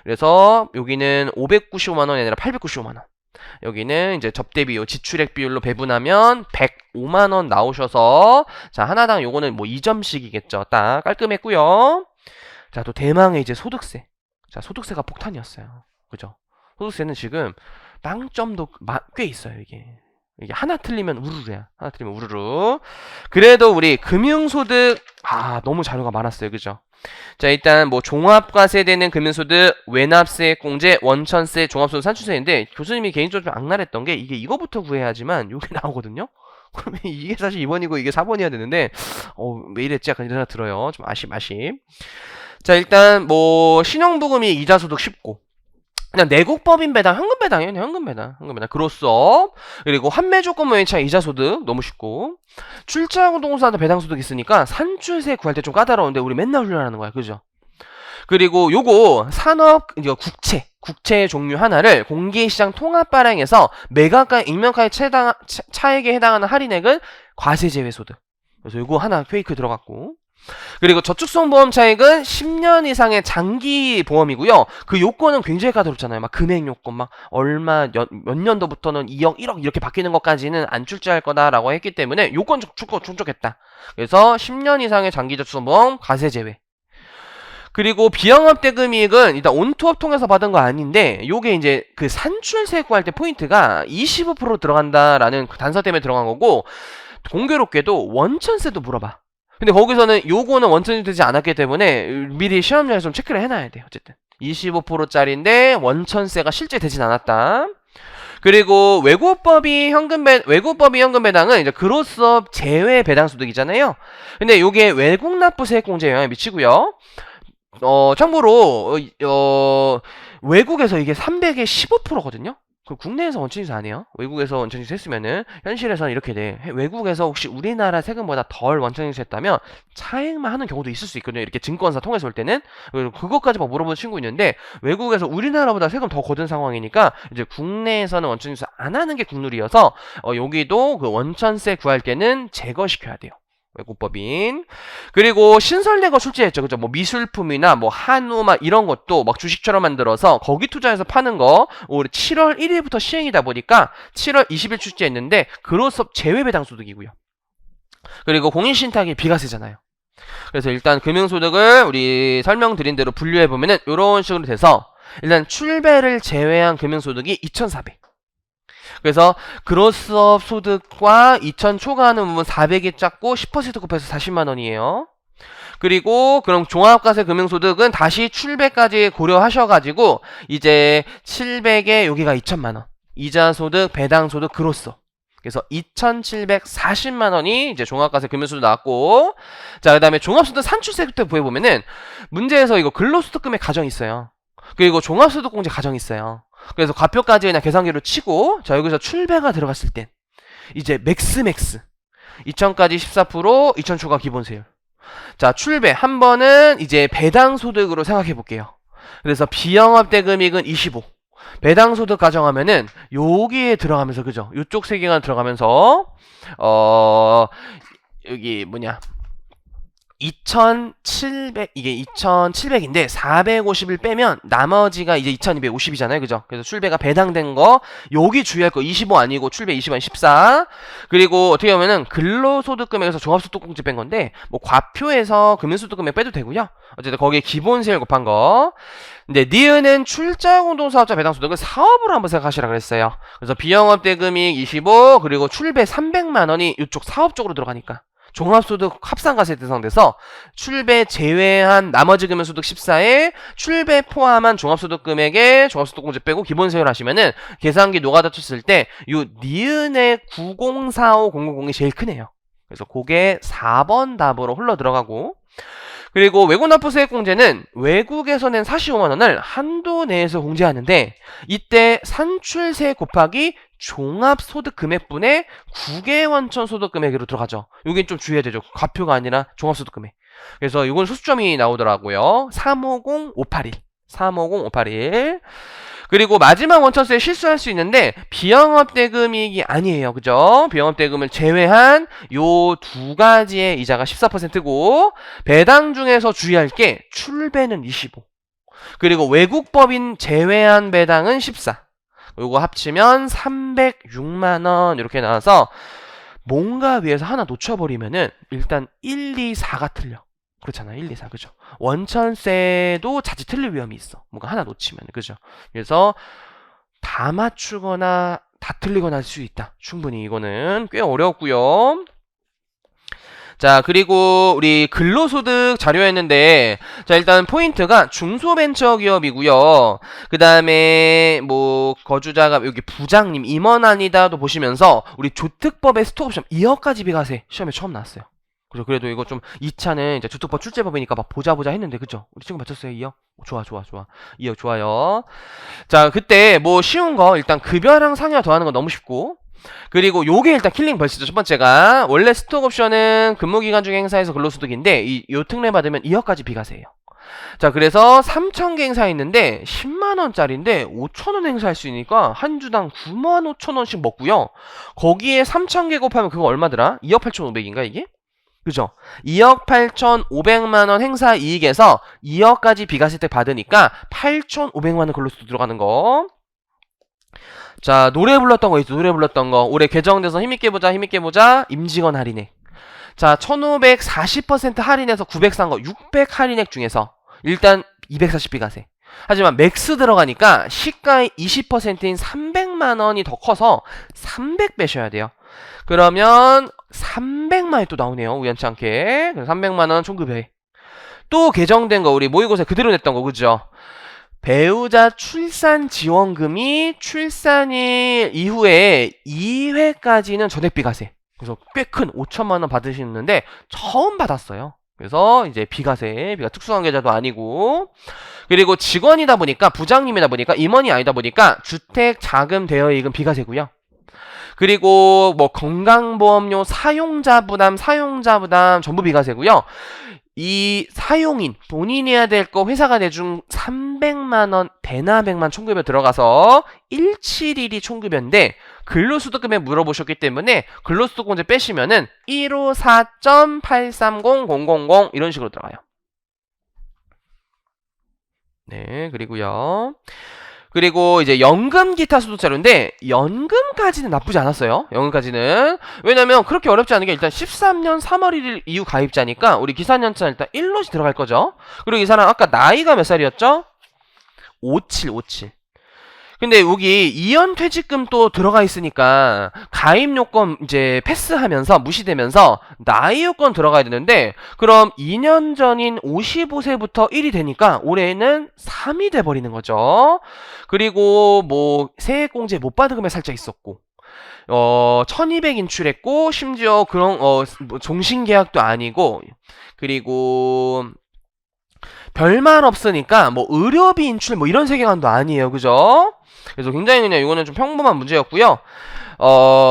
그래서 여기는 595만 원이 아니라 895만 원. 여기는 이제 접대비요 지출액 비율로 배분하면 105만 원 나오셔서 자 하나당 요거는 뭐 2점씩이겠죠. 딱 깔끔했고요. 자 또 대망의 이제 소득세. 자 소득세가 폭탄이었어요. 그죠? 소득세는 지금 빵점도 꽤 있어요. 이게 하나 틀리면 우르르야. 하나 틀리면 우르르. 그래도 우리 금융소득 너무 자료가 많았어요. 그죠? 자 일단 뭐 종합과세되는 금융소득, 외납세, 공제, 원천세, 종합소득, 산출세인데 교수님이 개인적으로 좀 악랄했던 게 이게 이거부터 구해야지만 이게 나오거든요. 그러면 이게 사실 2번이고 이게 4번이어야 되는데 왜 이랬지? 약간 이런 생각 들어요. 좀 아쉽. 자 일단 뭐 신용부금이 이자소득 쉽고 그냥 내국법인 배당, 현금 배당이에요. 현금 배당. 그로스업. 그리고 환매조건 모의차 이자소득 너무 쉽고 출자하고 동사한테 배당소득 있으니까 산출세 구할 때 좀 까다로운데 우리 맨날 훈련하는 거야. 그죠? 그리고 요거 산업 이거 국채의 종류 하나를 공개시장 통합 발행해서 매각과 익명가의 차액에 해당하는 할인액은 과세 제외 소득. 그래서 요거 하나 페이크 들어갔고. 그리고 저축성보험 차익은 10년 이상의 장기 보험이고요. 그 요건은 굉장히 까다롭잖아요. 막 금액 요건 막 얼마 몇 년도부터는 2억, 1억 이렇게 바뀌는 것까지는 안 출제할 거다라고 했기 때문에 요건 충족했다. 그래서 10년 이상의 장기 저축성보험 과세 제외. 그리고 비영업 대금이익은 일단 온투업 통해서 받은 거 아닌데 요게 이제 그 산출세 구할 때 포인트가 25% 들어간다라는 그 단서 때문에 들어간 거고 공교롭게도 원천세도 물어봐. 근데 거기서는 요거는 원천이 되지 않았기 때문에 미리 시험장에서 좀 체크를 해놔야 돼요. 어쨌든 25%짜리인데 원천세가 실제 되진 않았다. 그리고 외국법이 현금 배당은 이제 그로스업 제외 배당 소득이잖아요. 근데 요게 외국 납부세액 공제에 영향을 미치고요. 참고로 외국에서 이게 300에 15%거든요. 그 국내에서 원천징수 안 해요. 외국에서 원천징수 했으면은 현실에서는 이렇게 돼. 외국에서 혹시 우리나라 세금보다 덜 원천징수 했다면 차액만 하는 경우도 있을 수 있거든요. 이렇게 증권사 통해서 올 때는. 그것까지 막 물어보는 친구 있는데 외국에서 우리나라보다 세금 더 거둔 상황이니까 이제 국내에서는 원천징수 안 하는 게 국룰이어서 여기도 그 원천세 구할 때는 제거시켜야 돼요. 외국법인. 그리고 신설된 출제했죠. 그죠? 뭐 미술품이나 뭐 한우 막 이런 것도 막 주식처럼 만들어서 거기 투자해서 파는 거 올해 7월 1일부터 시행이다 보니까 7월 20일 출제했는데 그로섭 제외 배당 소득이고요. 그리고 공인신탁이 비과세잖아요. 그래서 일단 금융소득을 우리 설명드린 대로 분류해 보면은 이런 식으로 돼서 일단 출배를 제외한 금융소득이 2,400. 그래서 그로스업 소득과 2천 초과하는 부분 400이 작고 10% 곱해서 40만 원이에요. 그리고 그럼 종합과세 금융소득은 다시 출배까지 고려하셔가지고 이제 700에 여기가 2천만 원. 이자소득, 배당소득, 그로스업. 그래서 2,740만 원이 이제 종합과세 금융소득 나왔고 자 그 다음에 종합소득 산출세부터 보여보면은 문제에서 이거 근로소득금의 가정이 있어요. 그리고 종합소득공제 가정이 있어요. 그래서 과표까지 그냥 계산기로 치고 자 여기서 출배가 들어갔을 땐 이제 맥스 2000까지 14% 2000 초과 기본세율 자, 출배 한 번은 이제 배당 소득으로 생각해 볼게요. 그래서 비영업대금익은 25. 배당 소득 가정하면은 여기에 들어가면서 그죠? 이쪽 세 개가 들어가면서 여기 뭐냐? 2700 이게 2700인데 450을 빼면 나머지가 이제 2250이잖아요. 그죠? 그래서 출배가 배당된 거 여기 주의할 거 25 아니고 출배 20 아니 14. 그리고 어떻게 보면은 근로소득금액에서 종합소득공제 뺀 건데 뭐 과표에서 금융소득금액 빼도 되고요. 어쨌든 거기에 기본세율 곱한 거. 근데 니은은 출자공동사업자 배당소득은 사업으로 한번 생각하시라 그랬어요. 그래서 비영업대금익 25 그리고 출배 300만 원이 이쪽 사업 쪽으로 들어가니까 종합소득 합산과세 대상돼서 출배 제외한 나머지 금융소득 14에 출배 포함한 종합소득 금액에 종합소득공제 빼고 기본세율 하시면은 계산기 노가다 쳤을 때 요 니은의 9045000이 제일 크네요. 그래서 그게 4번 답으로 흘러 들어가고 그리고 외국납부세액공제는 외국에서 낸 45만 원을 한도 내에서 공제하는데 이때 산출세 곱하기 종합소득 금액분의 9개 원천 소득 금액으로 들어가죠. 여긴 좀 주의해야 되죠. 과표가 아니라 종합소득 금액. 그래서 이건 소수점이 나오더라고요. 350581. 350581. 그리고 마지막 원천세에 실수할 수 있는데 비영업대금이익이 아니에요. 그죠? 비영업대금을 제외한 요 두 가지의 이자가 14%고 배당 중에서 주의할 게 출배는 25. 그리고 외국법인 제외한 배당은 14. 요거 합치면 306만 원 이렇게 나와서 뭔가 위에서 하나 놓쳐버리면은 일단 1, 2, 4가 틀려. 그렇잖아. 1, 2, 4. 그죠? 원천세도 자칫 틀릴 위험이 있어. 뭔가 하나 놓치면. 그죠? 그래서 다 맞추거나 다 틀리거나 할 수 있다. 충분히 이거는 꽤 어려웠고요. 자, 그리고 우리 근로소득 자료였는데, 자, 일단 포인트가 중소벤처기업이고요. 그 다음에 뭐 거주자가 여기 부장님, 임원 아니다도 보시면서 우리 조특법의 스톡옵션 2억까지 비과세 시험에 처음 나왔어요. 그죠? 그래도 이거 좀 2차는 이제 조특법 출제법이니까 막 보자 했는데, 그죠? 우리 친구 맞췄어요, 2억? 좋아. 2억 좋아요. 자, 그때 뭐 쉬운 거 일단 급여랑 상여 더하는 거 너무 쉽고, 그리고 요게 일단 킬링 벌스죠. 첫 번째가 원래 스톡옵션은 근무기간 중에 행사해서 근로소득인데 요 특례 받으면 2억까지 비과세예요. 자, 그래서 3,000개 행사했는데 10만원짜리인데 5,000원 행사할 수 있으니까 한 주당 95,000원씩 먹고요. 거기에 3,000개 곱하면 그거 얼마더라? 2억 8,500인가 이게? 그죠? 2억 8,500만원 행사 이익에서 2억까지 비과세 혜택 받으니까 8,500만원 근로소득 들어가는 거. 자, 노래 불렀던 거 있죠. 노래 불렀던 거. 올해 개정돼서 힘있게 보자 임직원 할인액. 자, 1540% 할인해서 900 산 거 600 할인액 중에서 일단 240 비과세. 하지만 맥스 들어가니까 시가의 20%인 300만 원이 더 커서 300 빼셔야 돼요. 그러면 300만 원이 또 나오네요. 우연치 않게. 300만 원 총급여액. 또 개정된 거 우리 모의고사 그대로 냈던 거 그죠? 배우자 출산 지원금이 출산일 이후에 2회까지는 전액 비과세. 그래서 꽤 큰 5천만 원 받으시는데 처음 받았어요. 그래서 이제 비과가 특수한 계좌도 아니고 그리고 직원이다 보니까 부장님이다 보니까 임원이 아니다 보니까 주택 자금 대여이익은 비과세고요. 그리고 뭐 건강보험료 사용자 부담 전부 비과세고요. 이 사용인 본인이 해야 될 거 회사가 내준 300만원 대납액만 총급여 들어가서 171이 총급여인데 근로소득금액 물어보셨기 때문에 근로소득공제 빼시면은 154.830000 이런 식으로 들어가요. 네, 그리고 이제 연금 기타 소득 자료인데 연금까지는 나쁘지 않았어요. 연금까지는. 왜냐면 그렇게 어렵지 않은 게 일단 13년 3월 1일 이후 가입자니까 우리 기산연차 일단 1롯이 들어갈 거죠. 그리고 이 사람 아까 나이가 몇 살이었죠? 57. 근데 여기 이연 퇴직금 또 들어가 있으니까 가입 요건 이제 패스하면서 무시되면서 나이 요건 들어가야 되는데 그럼 2년 전인 55세부터 1이 되니까 올해는 3이 돼 버리는 거죠. 그리고 뭐 세액공제 못 받은 금액 살짝 있었고 1200 인출했고 심지어 그런 뭐 종신계약도 아니고 그리고 별말 없으니까 뭐 의료비 인출 뭐 이런 세계관도 아니에요. 그죠? 그래서 굉장히 그냥 이거는 좀 평범한 문제였고요.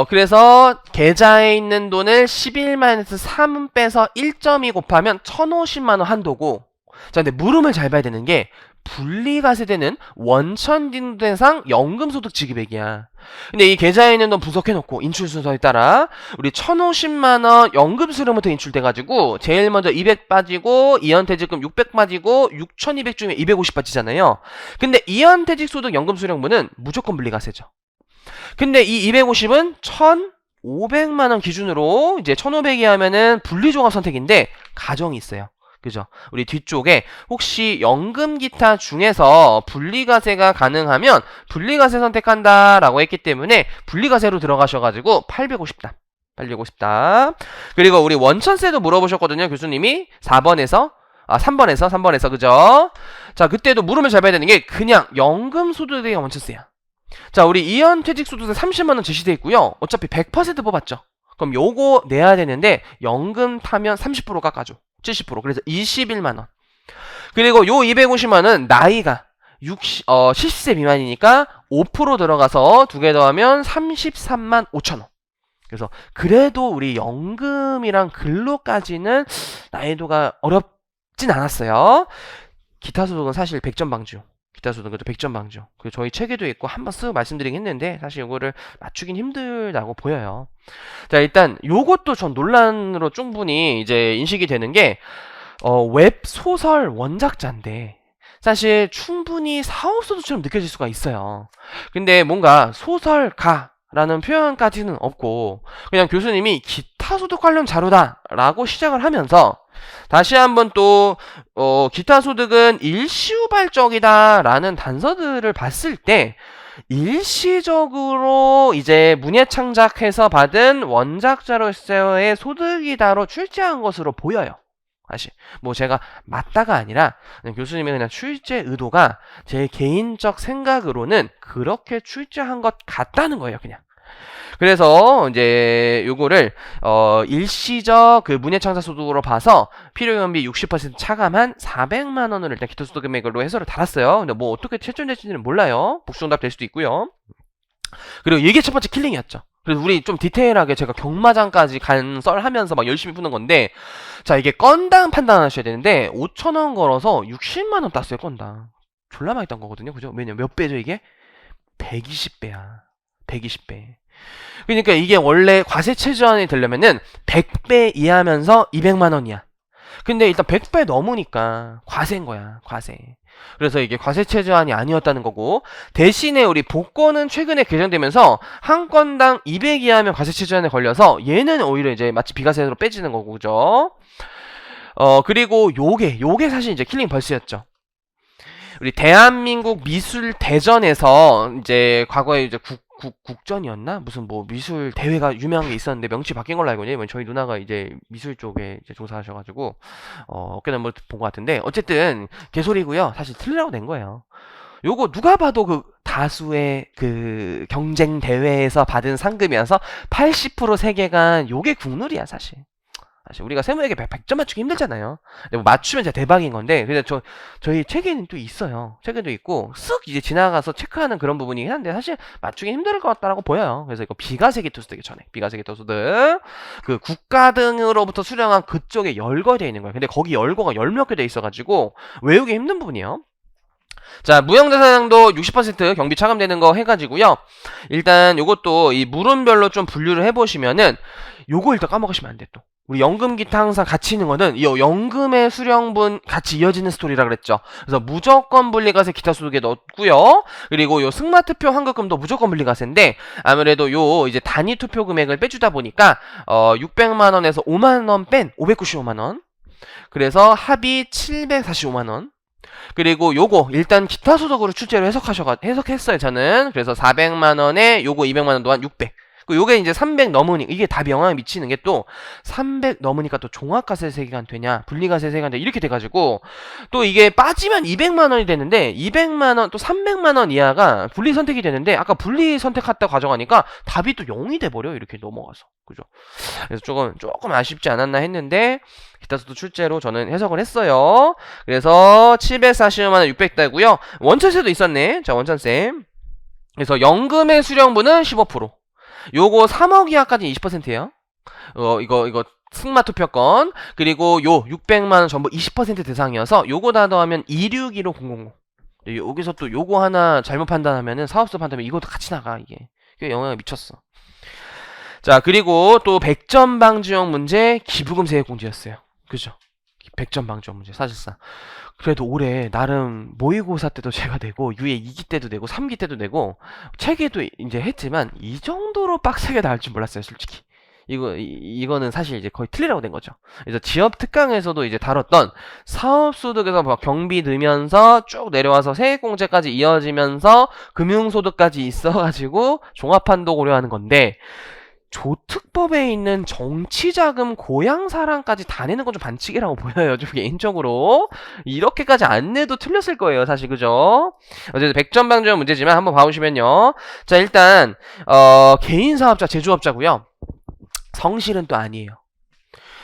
그래서 계좌에 있는 돈을 11만에서 3 빼서 1.2 곱하면 1,050만원 한도고, 자, 근데 물음을 잘 봐야 되는 게, 분리과세되는 원천징수대상 연금소득 지급액이야. 근데 이 계좌에 있는 돈 분석해놓고 인출 순서에 따라 우리 1,050만원 연금수령부터 인출돼가지고 제일 먼저 200 빠지고 이연퇴직금 600 빠지고 6,200 중에 250 빠지잖아요. 근데 이연퇴직 소득 연금수령분은 무조건 분리과세죠. 근데 이 250은 1,500만원 기준으로 이제 1,500이 하면은 분리종합 선택인데 가정이 있어요. 그죠? 우리 뒤쪽에 혹시 연금 기타 중에서 분리과세가 가능하면 분리과세 선택한다라고 했기 때문에 분리과세로 들어가셔가지고 850다. 850다. 그리고 우리 원천세도 물어보셨거든요, 교수님이. 3번에서 그죠? 자, 그때도 물으면 잘 봐야 되는 게 그냥 연금 소득에 대한 원천세야. 자, 우리 이연퇴직소득세 30만원 제시돼 있고요. 어차피 100% 뽑았죠. 그럼 요거 내야 되는데 연금 타면 30% 깎아줘. 70%. 그래서 21만원. 그리고 요 250만원 나이가 70세 미만이니까 5% 들어가서 두 개 더하면 33만 5천원. 그래서 그래도 우리 연금이랑 근로까지는 난이도가 어렵진 않았어요. 기타 소득은 사실 100점 방지요. 기타 소득은 100점 방지요. 그 저희 책에도 있고 한번 쓱 말씀드리긴 했는데 사실 이거를 맞추긴 힘들다고 보여요. 자, 일단 요것도 전 논란으로 충분히 이제 인식이 되는 게 웹소설 원작자인데 사실 충분히 사업소득처럼 느껴질 수가 있어요. 근데 뭔가 소설가라는 표현까지는 없고 그냥 교수님이 기타 소득 관련 자료다 라고 시작을 하면서 다시 한번 또 기타 소득은 일시후발적이다 라는 단서들을 봤을 때 일시적으로 이제 문예창작해서 받은 원작자로서의 소득이다로 출제한 것으로 보여요. 사실 뭐 제가 맞다가 아니라 교수님의 그냥 출제 의도가 제 개인적 생각으로는 그렇게 출제한 것 같다는 거예요, 그냥. 그래서 이제 요거를 일시적 그 문예창작 소득으로 봐서 필요연비 60% 차감한 400만 원을 일단 기타소득 금액으로 해서를 달았어요. 근데 뭐 어떻게 채점될지는 몰라요. 복수응답 될 수도 있고요. 그리고 이게 첫 번째 킬링이었죠. 그래서 우리 좀 디테일하게 제가 경마장까지 간 썰 하면서 막 열심히 푸는 건데, 자, 이게 건당 판단하셔야 되는데 5,000원 걸어서 60만 원 땄어요, 건당. 졸라 많이 딴 거거든요. 그죠? 왜냐면 몇 배죠, 이게? 120배야. 120배. 그러니까 이게 원래 과세 최저한이 되려면은 100배 이하면서 200만 원이야. 근데 일단 100배 넘으니까 과세인 거야, 과세. 그래서 이게 과세 최저한이 아니었다는 거고, 대신에 우리 복권은 최근에 개정되면서 한 건당 200 이하면 과세 최저한에 걸려서 얘는 오히려 이제 마치 비과세로 빼지는 거고, 그죠? 그리고 요게 사실 이제 킬링 벌스였죠. 우리 대한민국 미술 대전에서 이제 과거에 이제 국전이었나? 무슨 뭐 미술 대회가 유명한 게 있었는데 명치 바뀐 걸로 알고 있는데 저희 누나가 이제 미술 쪽에 이제 종사하셔가지고 어깨는 뭐 본 것 같은데 어쨌든 개소리고요. 사실 틀리라고 낸 거예요. 요거 누가 봐도 그 다수의 그 경쟁 대회에서 받은 상금이어서 80% 세계관 요게 국룰이야 사실. 우리가 세무에게 100점 맞추기 힘들잖아요. 근데 뭐 맞추면 진짜 대박인 건데, 근데 저희 책에는 또 있어요. 책에도 있고, 쓱 이제 지나가서 체크하는 그런 부분이긴 한데, 사실 맞추기 힘들 것 같다라고 보여요. 그래서 이거 비과세 기토소득이 전에, 비과세 기토소득. 그 국가 등으로부터 수령한 그쪽에 열거되어 있는 거예요. 근데 거기 열거가 열 몇 개 돼 있어가지고, 외우기 힘든 부분이에요. 자, 무형자산도 60% 경비 차감되는 거 해가지고요. 일단 요것도 이 물음별로 좀 분류를 해보시면은, 요거 일단 까먹으시면 안 돼, 또. 우리 연금 기타 항상 같이 있는 거는 이 연금의 수령분 같이 이어지는 스토리라 그랬죠. 그래서 무조건 분리과세 기타 소득에 넣었고요. 그리고 요 승마투표 환급금도 무조건 분리과세인데 아무래도 요 이제 단위 투표 금액을 빼주다 보니까 600만 원에서 5만 원 뺀 595만 원. 그래서 합이 745만 원. 그리고 요거 일단 기타 소득으로 출제를 해석했어요, 저는. 그래서 400만 원에 요거 200만 원 동안 600. 요게 이제 300 넘으니까 이게 다 영향을 미치는 게 또 300 넘으니까 또 종합과세 세계관 되냐 분리과세 세계관 되냐 이렇게 돼가지고 또 이게 빠지면 200만 원이 되는데 200만 원 또 300만 원 이하가 분리 선택이 되는데 아까 분리 선택했다 가져가니까 답이 또 0이 돼버려 이렇게 넘어가서 그죠? 그래서 조금 아쉽지 않았나 했는데 기타소득 출제로 저는 해석을 했어요. 그래서 745만 원 600대고요. 원천세도 있었네. 자 원천세. 그래서 연금의 수령분은 15%. 요거 3억 이하까지 20%예요. 이거 승마 투표권. 그리고 요 600만원 전부 20% 대상이어서 요거 다 더하면 2615,000. 여기서 또 요거 하나 잘못 판단하면은 사업소 판단하면 이것도 같이 나가 이게. 그게 영향이 미쳤어. 자, 그리고 또 100점 방지형 문제 기부금 세액공제였어요. 그죠? 100점 방지형 문제 사실상. 그래도 올해 나름 모의고사 때도 제가 내고 유예 2기 때도 내고 3기 때도 내고 체계도 이제 했지만 이 정도로 빡세게 나올 줄 몰랐어요, 솔직히. 이거는 사실 이제 거의 틀리라고 된 거죠. 그래서 지역 특강에서도 이제 다뤘던 사업소득에서 막 경비 넣으면서 쭉 내려와서 세액공제까지 이어지면서 금융소득까지 있어가지고 종합한도 고려하는 건데, 조특법에 있는 정치자금 고향사랑까지 다 내는 건 좀 반칙이라고 보여요. 좀 개인적으로. 이렇게까지 안 내도 틀렸을 거예요. 사실 그죠? 어쨌든 100점 방지형 문제지만 한번 봐보시면요. 자, 일단 개인사업자, 제조업자고요. 성실은 또 아니에요.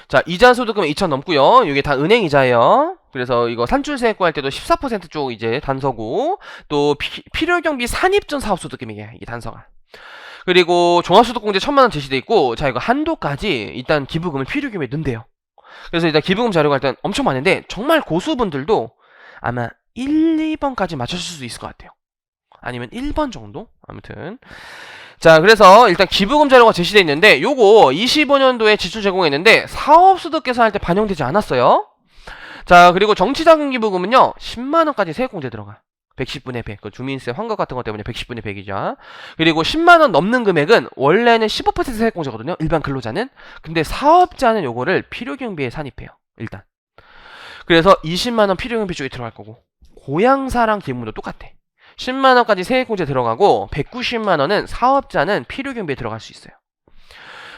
자, 이자 소득금은 2천 넘고요. 이게 다 은행 이자예요. 그래서 이거 산출세액 구할 때도 14% 쪽 이제 단서고, 또 필요경비 산입전 사업소득금이에요. 이게 단서가. 그리고 종합소득공제 1,000만원 제시돼 있고, 자, 이거 한도까지 일단 기부금을 필요경비에 넣는데요. 그래서 일단 기부금 자료가 일단 엄청 많은데, 정말 고수분들도 아마 1, 2번까지 맞추실 수 있을 것 같아요. 아니면 1번 정도? 아무튼. 자, 그래서 일단 기부금 자료가 제시되어 있는데, 요거 25년도에 지출 제공했는데 사업소득 계산할 때 반영되지 않았어요. 자, 그리고 정치자금 기부금은요 10만원까지 세액공제 들어가. 110분의 100. 그 주민세 환급 같은 것 때문에 110분의 100이죠. 그리고 10만원 넘는 금액은 원래는 15% 세액공제거든요, 일반 근로자는. 근데 사업자는 요거를 필요경비에 산입해요, 일단. 그래서 20만원 필요경비 쪽에 들어갈 거고, 고향사랑 기부금도 똑같아. 10만원까지 세액공제 들어가고 190만원은 사업자는 필요경비에 들어갈 수 있어요.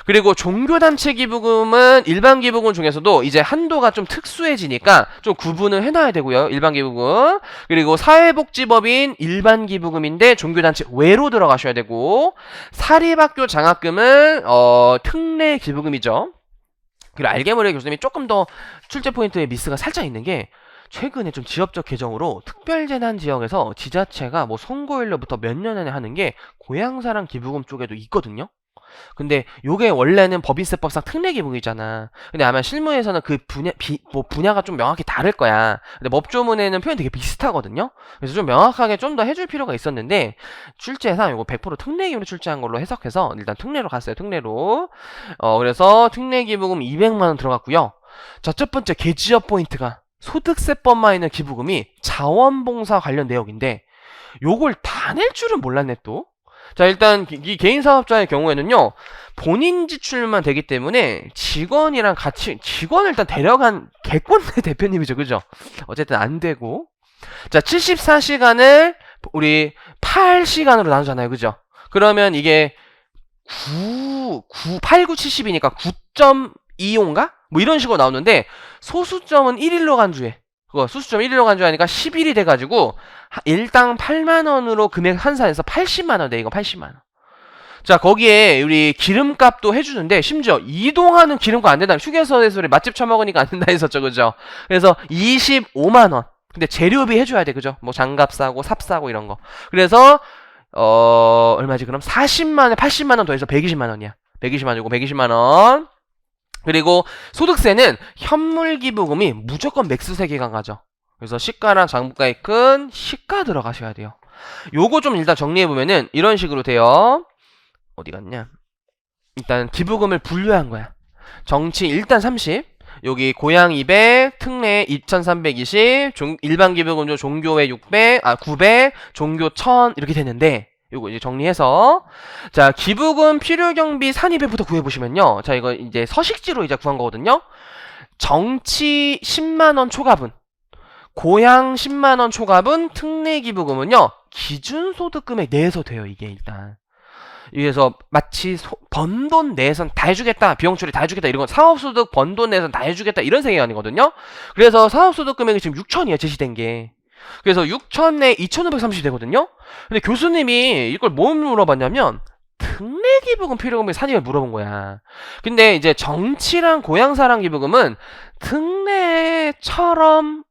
그리고 종교단체 기부금은 일반 기부금 중에서도 이제 한도가 좀 특수해지니까 좀 구분을 해놔야 되고요. 일반 기부금. 그리고 사회복지법인 일반 기부금인데 종교단체 외로 들어가셔야 되고, 사립학교 장학금은 특례 기부금이죠. 그리고 알게 모르게 교수님이 조금 더 출제 포인트에 미스가 살짝 있는 게, 최근에 좀 지역적 개정으로 특별재난 지역에서 지자체가 뭐 선거일로부터 몇 년 안에 하는 게 고향사랑 기부금 쪽에도 있거든요. 근데 요게 원래는 법인세법상 특례기부금이잖아. 근데 아마 실무에서는 그 분야가 좀 명확히 다를 거야. 근데 법조문에는 표현이 되게 비슷하거든요. 그래서 좀 명확하게 좀 더 해줄 필요가 있었는데, 출제상 요거 100% 특례기부금으로 출제한 걸로 해석해서 일단 특례로 갔어요. 특례로. 그래서 특례기부금 200만원 들어갔고요. 자, 첫 번째 개지역 포인트가 소득세법만 있는 기부금이 자원봉사 관련 내역인데, 요걸 다 낼 줄은 몰랐네 또. 자, 일단 이 개인사업자의 경우에는요 본인 지출만 되기 때문에 직원이랑 같이, 직원을 일단 데려간 개꼰대 대표님이죠, 그죠? 어쨌든 안 되고. 자, 74시간을 우리 8시간으로 나누잖아요, 그죠? 그러면 이게 8, 9, 70이니까 9.25인가? 뭐 이런 식으로 나오는데, 소수점은 1일로 간주해. 그거 수수점 1일로 간주하니까 10일이 돼가지고 일당 8만원으로 금액 환산해서 80만원 돼. 이거 80만원. 자, 거기에 우리 기름값도 해주는데, 심지어 이동하는 기름값 안 된다. 휴게소에서 우리 맛집 처먹으니까 안 된다 했었죠, 그죠? 그래서 25만원. 근데 재료비 해줘야 돼, 그죠? 뭐 장갑 사고 삽 사고 이런 거. 그래서 얼마지 그럼? 40만원에 80만원 더해서 120만원이야 120만원이고 120만원. 그리고 소득세는 현물기부금이 무조건 맥스세 기간 가죠. 그래서 시가랑 장부가액 큰 시가 들어가셔야 돼요. 요거 좀 일단 정리해보면은 이런 식으로 돼요. 어디 갔냐? 일단 기부금을 분류한 거야. 정치 일단 30, 여기 고향 200, 특례 2320, 일반 기부금조 종교회 600, 900, 종교 1000 이렇게 되는데, 요거 이제 정리해서, 자, 기부금 필요경비 산입액부터 구해보시면요. 자, 이거 이제 서식지로 이제 구한 거거든요. 정치 10만원 초과분, 고향 10만원 초과분, 특례 기부금은요 기준소득금액 내에서 돼요. 이게 일단 그래서 마치 번 돈 내선 다 해주겠다, 비용 처리 다 해주겠다, 이런 건 사업소득 번 돈 내선 다 해주겠다 이런 생각이 아니거든요. 그래서 사업소득 금액이 지금 6천이에요, 제시된 게. 그래서 6천에 2,530이 되거든요. 근데 교수님이 이걸 뭐 물어봤냐면 특례기부금 필요금액 산입을 물어본 거야. 근데 이제 정치랑 고향사랑 기부금은 특례처럼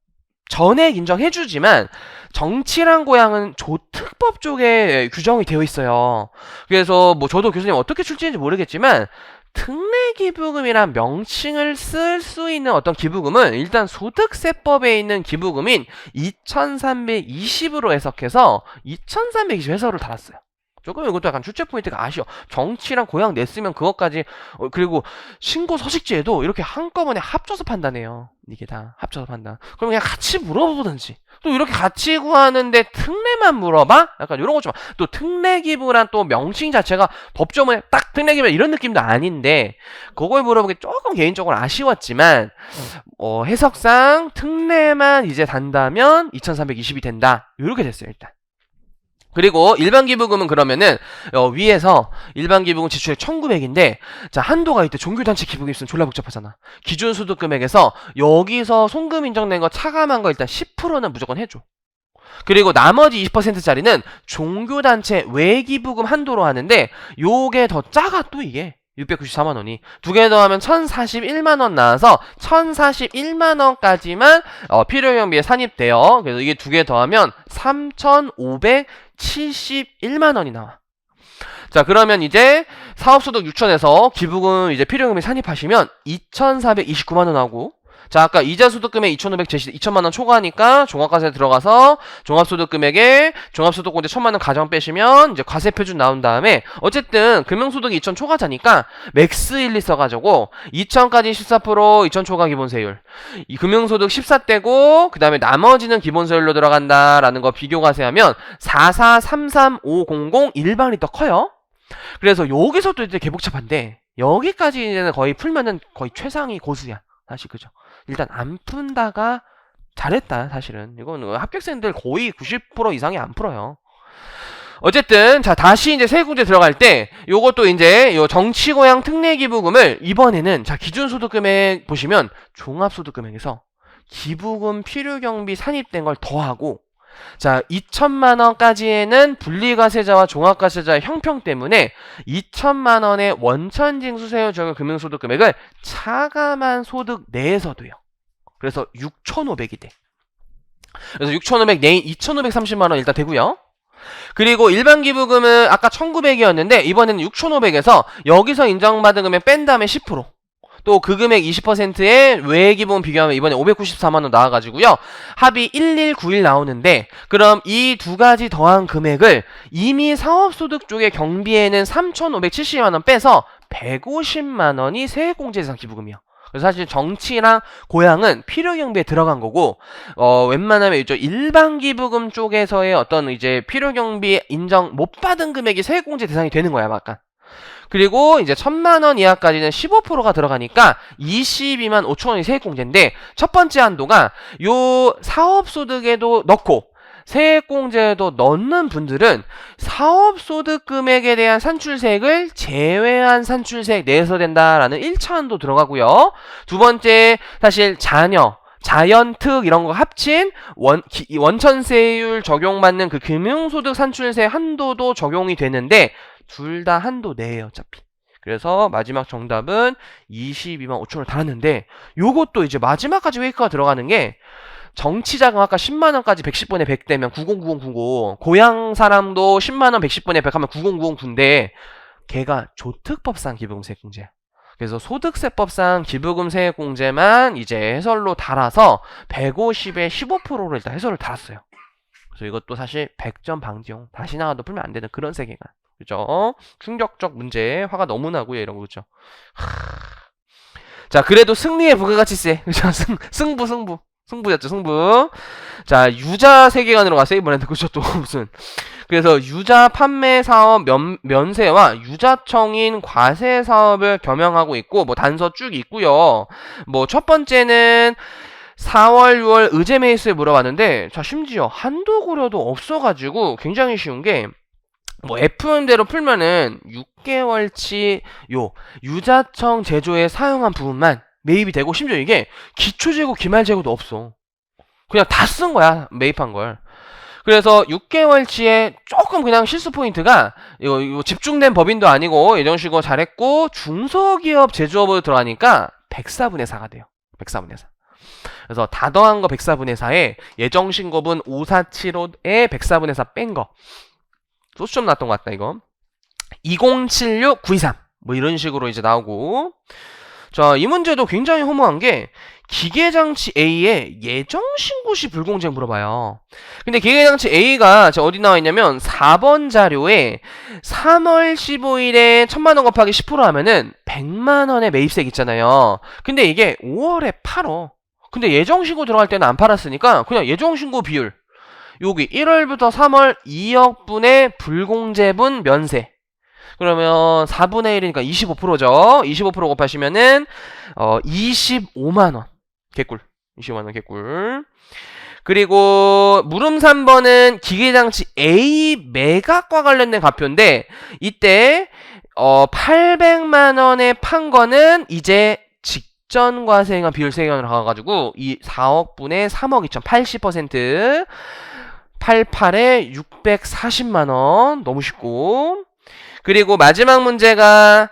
전액 인정해주지만 정치랑 고향은 조특법 쪽에 규정이 되어 있어요. 그래서 뭐 저도 교수님 어떻게 출제인지 모르겠지만 특례기부금이란 명칭을 쓸 수 있는 어떤 기부금은 일단 소득세법에 있는 기부금인 2320으로 해석해서 2320 해설을 달았어요. 조금 이것도 약간 출제 포인트가 아쉬워. 정치랑 고향 냈으면 그것까지 그리고 신고 서식지에도 이렇게 한꺼번에 합쳐서 판단해요. 이게 다 합쳐서 판단. 그럼 그냥 같이 물어보든지. 또 이렇게 같이 구하는데 특례만 물어봐? 약간 이런 거 좀. 또 특례기부란 또 명칭 자체가 법조문에 딱 특례기부 이런 느낌도 아닌데 그걸 물어보기 조금 개인적으로 아쉬웠지만 해석상 특례만 이제 단다면 2320이 된다. 이렇게 됐어요 일단. 그리고 일반 기부금은 그러면은 위에서 일반 기부금 지출액 1900인데 자 한도가 있대. 종교단체 기부금 있으면 졸라 복잡하잖아. 기준소득 금액에서 여기서 송금 인정된 거 차감한 거 일단 10%는 무조건 해줘. 그리고 나머지 20%짜리는 종교단체 외기부금 한도로 하는데 요게 더 작아 또 이게 694만원이 두 개 더하면 1041만원 나와서 1041만원까지만 필요경비에 산입돼요. 그래서 이게 두 개 더하면 3571만원이 나와. 자 그러면 이제 사업소득 6천에서 기부금 이제 필요금이 산입하시면 2429만원 하고 자 아까 이자소득금액 2500 제시 2천만원 초과하니까 종합과세 들어가서 종합소득금액에 종합소득공제 1000만원 가정 빼시면 이제 과세표준 나온 다음에 어쨌든 금융소득이 2000 초과자니까 맥스1리 써가지고 2000까지 14% 2000 초과 기본세율 이 금융소득 14대고 그 다음에 나머지는 기본세율로 들어간다라는 거 비교과세하면 4433500 일반이 더 커요. 그래서 여기서 또 이제 개복잡한데 여기까지 이제는 거의 풀면은 거의 최상위 고수야 사실 그죠. 일단 안 푼다가 잘했다 사실은. 이건 합격생들 거의 90% 이상이 안 풀어요. 어쨌든 자 다시 이제 세액공제 들어갈 때 요것도 이제 요 정치고향 특례기부금을 이번에는 자 기준소득금액 보시면 종합소득금액에서 기부금 필요경비 산입된 걸 더하고 자 2천만원까지에는 분리과세자와 종합과세자의 형평 때문에 2천만원의 원천징수세율 적용 금융소득금액을 차감한 소득 내에서도요. 그래서 6,500이 돼. 그래서 6,500 내인 2,530만원 일단 되고요. 그리고 일반 기부금은 아까 1,900이었는데 이번에는 6,500에서 여기서 인정받은 금액 뺀 다음에 10%. 또 그 금액 20%의 외기부금 비교하면 이번에 594만원 나와가지고요. 합이 1191 나오는데 그럼 이 두 가지 더한 금액을 이미 사업소득 쪽의 경비에는 3,570만원 빼서 150만원이 세액공제 대상 기부금이요. 그래서 사실 정치랑 고향은 필요경비에 들어간 거고 웬만하면 이제 일반 기부금 쪽에서의 어떤 이제 필요경비 인정 못 받은 금액이 세액공제 대상이 되는 거야 약간. 그리고 이제 1000만원 이하까지는 15%가 들어가니까 22만 5천원이 세액공제인데 첫 번째 한도가 요 사업소득에도 넣고 세액공제에도 넣는 분들은 사업소득 금액에 대한 산출세액을 제외한 산출세액 내서 된다라는 1차 한도 들어가고요. 두 번째 사실 자녀 자연특 이런 거 합친 원천세율 적용받는 그 금융소득 산출세 한도도 적용이 되는데 둘 다 한도 내예요 어차피. 그래서 마지막 정답은 22만 5천원을 달았는데 요것도 이제 마지막까지 웨이크가 들어가는 게 정치자금 아까 10만원까지 110분의 100 되면 909090 고향 사람도 10만원 110분의 100 하면 9090인데 걔가 조특법상 기부금 세액공제야. 그래서 소득세법상 기부금 세액공제만 이제 해설로 달아서 150에 15%로 일단 해설을 달았어요. 그래서 이것도 사실 100점 방지용 다시 나와도 풀면 안 되는 그런 세계관. 그죠? 충격적 문제 화가 너무 나고요 이런 거 그죠? 자 그래도 승리의 부가가치세 그죠? 승부였죠 승부. 자 유자 세계관으로 갔어요 이번에는 그죠 또 무슨. 그래서 유자 판매 사업 면세와 유자청인 과세 사업을 겸용하고 있고 뭐 단서 쭉 있고요. 뭐 첫 번째는 4월 6월 의제 메이스에 물어봤는데 자 심지어 한도 고려도 없어가지고 굉장히 쉬운 게 뭐 F문대로 풀면은 6개월치 요 유자청 제조에 사용한 부분만 매입이 되고 심지어 이게 기초재고 기말재고도 없어. 그냥 다 쓴 거야 매입한 걸. 그래서 6개월치에 조금 그냥 실수 포인트가 이거 집중된 법인도 아니고 이런 식으로 잘했고 중소기업 제조업으로 들어가니까 104분의 4가 돼요. 104분의 4. 그래서 다 더한 거 104분의 4에 예정신고분 5475에 104분의 4 뺀 거. 소수 좀 났던 것 같다, 이거. 2076 923. 뭐 이런 식으로 이제 나오고. 자, 이 문제도 굉장히 허무한 게 기계장치 A에 예정신고 시 불공정 물어봐요. 근데 기계장치 A가 어디 나와 있냐면 4번 자료에 3월 15일에 1000만원 곱하기 10% 하면은 100만원의 매입세액 있잖아요. 근데 이게 5월에 팔어. 근데 예정신고 들어갈 때는 안 팔았으니까 그냥 예정신고 비율 여기 1월부터 3월 2억분의 불공제분 면세. 그러면 4분의 1이니까 25%죠. 25% 곱하시면은 25만원. 개꿀. 25만원 개꿀. 그리고 물음 3번은 기계장치 A 매각과 관련된 가표인데 이때 800만원에 판 거는 이제 직전과세가 비율세액으로 가가지고 이 4억분의 3억 2천 80% 88에 640만원. 너무 쉽고. 그리고 마지막 문제가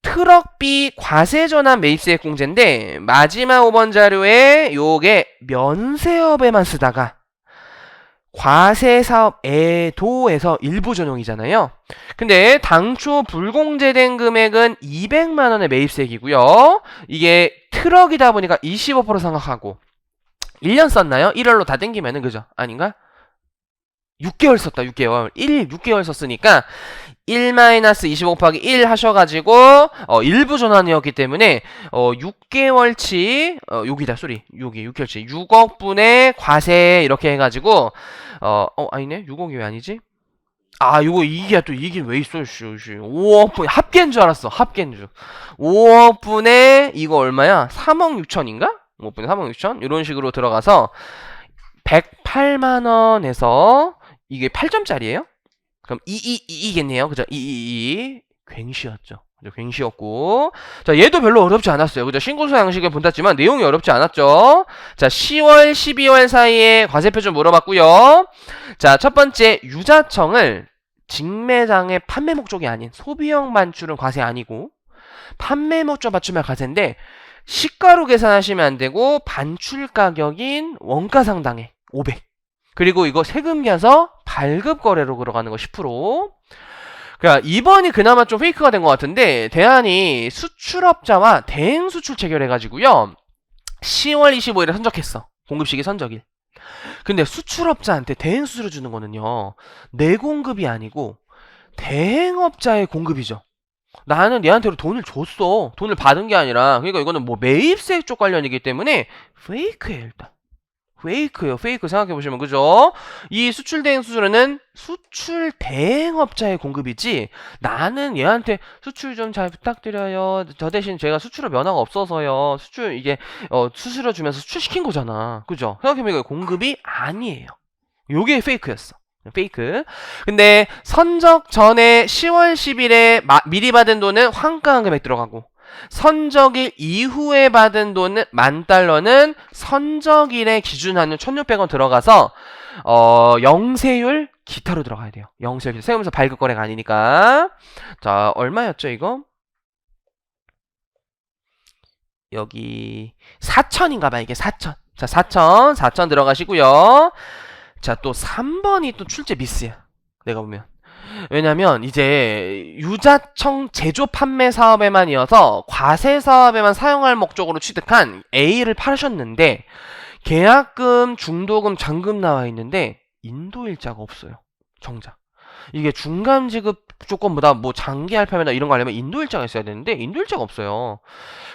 트럭비 과세전환 매입세액 공제인데 마지막 5번 자료에 요게 면세업에만 쓰다가 과세사업에도에서 일부 전용이잖아요. 근데 당초 불공제된 금액은 200만원의 매입세액이고요. 이게 트럭이다 보니까 25% 생각하고 1년 썼나요? 1월로 다 땡기면은 그죠? 아닌가? 6개월 썼다. 6개월. 6개월 썼으니까 1-25 곱하기 1 하셔가지고 일부 전환이었기 때문에 6개월치 여기다 쏘리 여기 6개월치 6억분의 과세 이렇게 해가지고 아니네 6억이 왜 아니지? 아 이거 이게 또 이게 왜 있어? 5억분 합계인 줄 알았어. 합계인 줄. 5억분의 이거 얼마야? 3억 6천인가? 5억분의 3억 6천 이런 식으로 들어가서 108만원에서 이게 8점짜리예요? 그럼 2겠네요. 그죠? 2. 굉시였죠. 그죠? 굉시였고. 자, 얘도 별로 어렵지 않았어요. 그죠? 신고서 양식을 본땄지만 내용이 어렵지 않았죠. 자, 10월, 12월 사이에 과세표 좀 물어봤고요. 자, 첫 번째 유자청을 직매장의 판매 목적이 아닌 소비형 반출은 과세 아니고 판매 목적 맞추면 과세인데 시가로 계산하시면 안 되고 반출 가격인 원가 상당의 500. 그리고 이거 세금 껴서 발급 거래로 들어가는 거 10%. 그러니까 이번이 그나마 좀 페이크가 된 것 같은데 대한이 수출업자와 대행 수출 체결해가지고요 10월 25일에 선적했어. 공급시기 선적일. 근데 수출업자한테 대행 수수료 주는 거는요 내 공급이 아니고 대행업자의 공급이죠. 나는 얘한테 돈을 줬어. 돈을 받은 게 아니라. 그러니까 이거는 뭐 매입세액 쪽 관련이기 때문에 페이크예요 일단. 페이크예요. 페이크 생각해보시면 그죠? 이 수출 대행 수수료는 수출 대행업자의 공급이지 나는 얘한테 수출 좀 잘 부탁드려요. 저 대신 제가 수출료 면허가 없어서요. 수출 이게 수수료 주면서 수출시킨 거잖아. 그죠? 생각해보니까 공급이 아니에요. 요게 페이크였어. 페이크. 근데 선적 전에 10월 10일에 미리 받은 돈은 환가한 금액 들어가고 선적일 이후에 받은 돈은 $10,000는 선적일에 기준한율 1,600원 들어가서 영세율 기타로 들어가야 돼요. 영세율 세금에서 발급 거래가 아니니까. 자, 얼마였죠 이거? 여기 4,000인가 봐. 이게 4,000. 자, 4,000 들어가시고요. 자, 또 3번이 또 출제 미스야. 내가 보면. 왜냐면 이제 유자청 제조 판매 사업에만 이어서 과세 사업에만 사용할 목적으로 취득한 A를 파셨는데 계약금, 중도금, 잔금 나와 있는데 인도 일자가 없어요. 정작. 이게 중간 지급 조건보다 뭐 장기 할파매나 이런 거 하려면 인도 일자가 있어야 되는데 인도 일자가 없어요.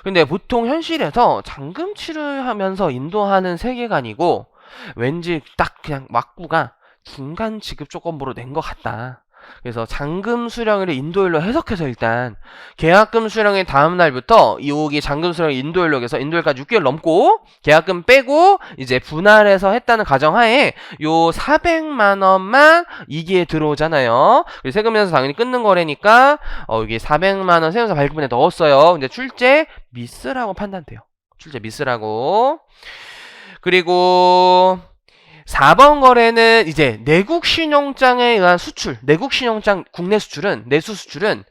근데 보통 현실에서 잔금 치료하면서 인도하는 세계관이고 왠지 딱 그냥 막구가 중간 지급 조건부로 낸 것 같다. 그래서 잔금 수령일을 인도일로 해석해서 일단 계약금 수령일 다음 날부터 여기 잔금 수령 인도일로 해서 인도일까지 6개월 넘고 계약금 빼고 이제 분할해서 했다는 가정하에 요 400만 원만 이기에 들어오잖아요. 세금에서 당연히 끊는 거래니까 여기 400만 원 세금서 발급분에 넣었어요. 근데 출제 미스라고 판단돼요. 출제 미스라고. 그리고 4번 거래는 이제 내국 신용장에 의한 수출, 내국 신용장 국내 수출은 내수 수출은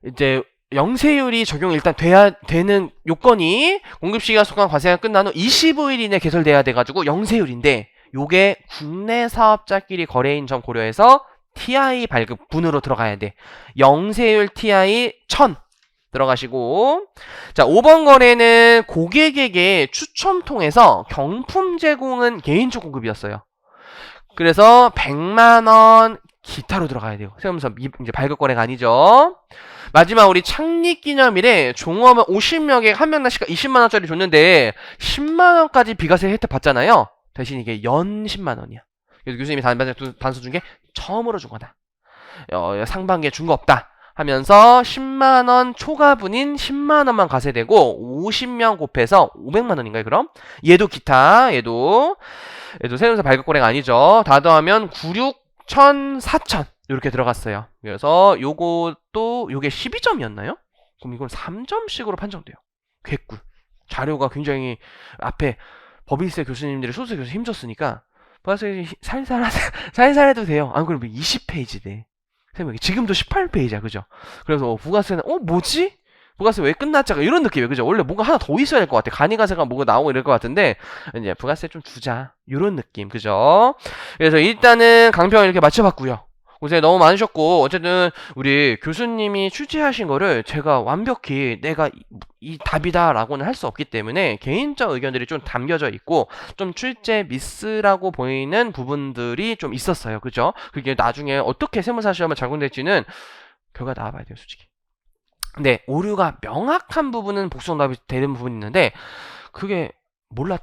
이제 영세율이 적용이 일단 돼야 되는 요건이 공급시기가 속한 과세가 끝난 후 25일 이내 개설돼야 돼가지고 영세율인데 요게 국내 사업자끼리 거래인 점 고려해서 TI 발급분으로 들어가야 돼. 영세율 TI 1000 들어가시고, 자 5번 거래는 고객에게 추첨 통해서 경품 제공은 개인적 공급이었어요. 그래서 100만원 기타로 들어가야 돼요. 세무서 이제 발급 거래가 아니죠. 마지막 우리 창립기념일에 종업원 50명 개 한 명당씩 20만원짜리 줬는데 10만원까지 비과세 혜택 받잖아요. 대신 이게 연 10만원이야. 그래서 교수님이 단서 준 게 처음으로 준 거다. 상반기에 준 거 없다 하면서 10만원 초과분인 10만원만 과세되고 50명 곱해서 500만원인가요 그럼? 얘도 기타, 얘도 세무서 발급 거래가 아니죠. 다 더하면 96, 1000, 4000 이렇게 들어갔어요. 그래서 요것도 요게 12점이었나요? 그럼 이건 3점씩으로 판정돼요. 개꿀. 자료가 굉장히 앞에 법인세 교수님들이 소수 교수 힘줬으니까 살살 해도 돼요. 안 그러면 20페이지네. 지금도 18페이지야, 그죠? 그래서 부가세는 뭐지? 부가세 왜 끝났지? 이런 느낌이에요, 그죠? 원래 뭔가 하나 더 있어야 될 것 같아. 간이가세가 뭐가 나오고 이럴 것 같은데 이제 부가세 좀 주자, 이런 느낌, 그죠? 그래서 일단은 강평을 이렇게 맞춰봤고요. 고생 너무 많으셨고, 어쨌든 우리 교수님이 출제하신 거를 제가 완벽히 내가 이 답이다 라고는 할 수 없기 때문에 개인적 의견들이 좀 담겨져 있고 좀 출제 미스라고 보이는 부분들이 좀 있었어요. 그죠? 그게 나중에 어떻게 세무사 시험을 적용될지는 결과 나와봐야 돼요, 솔직히. 근데 오류가 명확한 부분은 복수응답이 되는 부분이 있는데 그게 몰라.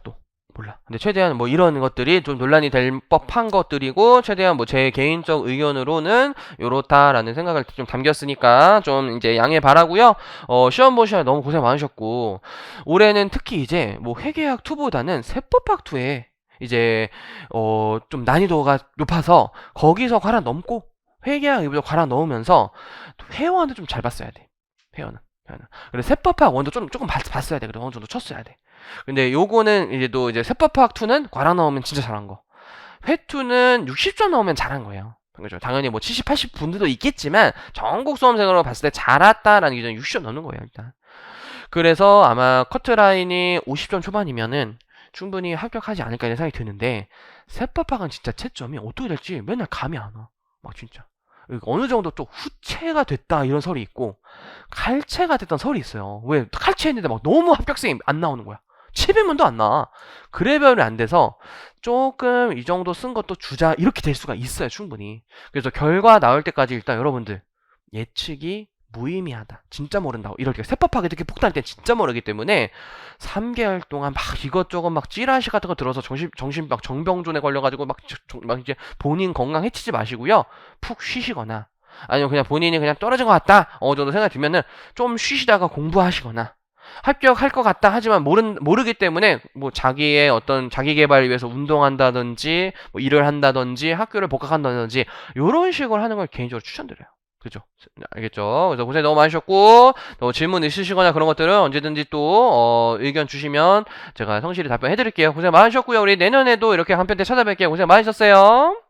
근데 최대한 뭐 이런 것들이 좀 논란이 될 법한 것들이고 최대한 뭐 제 개인적 의견으로는 요렇다라는 생각을 좀 담겼으니까 좀 이제 양해 바라고요. 시험 보시느라 너무 고생 많으셨고 올해는 특히 이제 뭐 회계학 2보다는 세법학 2에 이제 좀 난이도가 높아서 거기서 관한 넘고 회계학 2도 관한 넣으면서 회원을 좀 잘 봤어야 돼. 회원은. 그래서 세법학 1도 조금 봤어야 돼. 그래 어느 정도 쳤어야 돼. 근데 요거는 이제 또 이제 세법학 2는 과랑 나오면 진짜 잘한 거. 회 2는 60점 나오면 잘한 거예요. 그렇죠. 당연히 뭐 70, 80분들도 있겠지만 전국 수험생으로 봤을 때 잘했다라는 기준은 60점 넣는 거예요, 일단. 그래서 아마 커트라인이 50점 초반이면은 충분히 합격하지 않을까 이런 생각이 드는데 세법학은 진짜 채점이 어떻게 될지 맨날 감이 안 와. 막 진짜. 어느 정도 또 후체가 됐다 이런 설이 있고 칼체가 됐던 설이 있어요. 왜 칼체했는데 막 너무 합격생이 안 나오는 거야. 700만도 안 나와. 그래별이 안 돼서 조금 이 정도 쓴 것도 주자 이렇게 될 수가 있어요, 충분히. 그래서 결과 나올 때까지 일단 여러분들 예측이 무의미하다. 진짜 모른다고. 이럴 때 세법하게 이렇게 폭탄할 때 진짜 모르기 때문에 3개월 동안 막 이것저것 막 찌라시 같은 거 들어서 정신 막 정병존에 걸려가지고 막 이제 본인 건강 해치지 마시고요. 푹 쉬시거나 아니면 그냥 본인이 그냥 떨어진 것 같다. 어느 정도 생각이 들면은 좀 쉬시다가 공부하시거나 합격할 것 같다 하지만 모르기 때문에 뭐 자기의 어떤 자기 개발을 위해서 운동한다든지 뭐 일을 한다든지 학교를 복학한다든지 이런 식으로 하는 걸 개인적으로 추천드려요. 그죠? 알겠죠? 그래서 고생 너무 많으셨고 또 질문 있으시거나 그런 것들은 언제든지 또 의견 주시면 제가 성실히 답변해 드릴게요. 고생 많으셨고요. 우리 내년에도 이렇게 한편 때 찾아뵐게요. 고생 많으셨어요.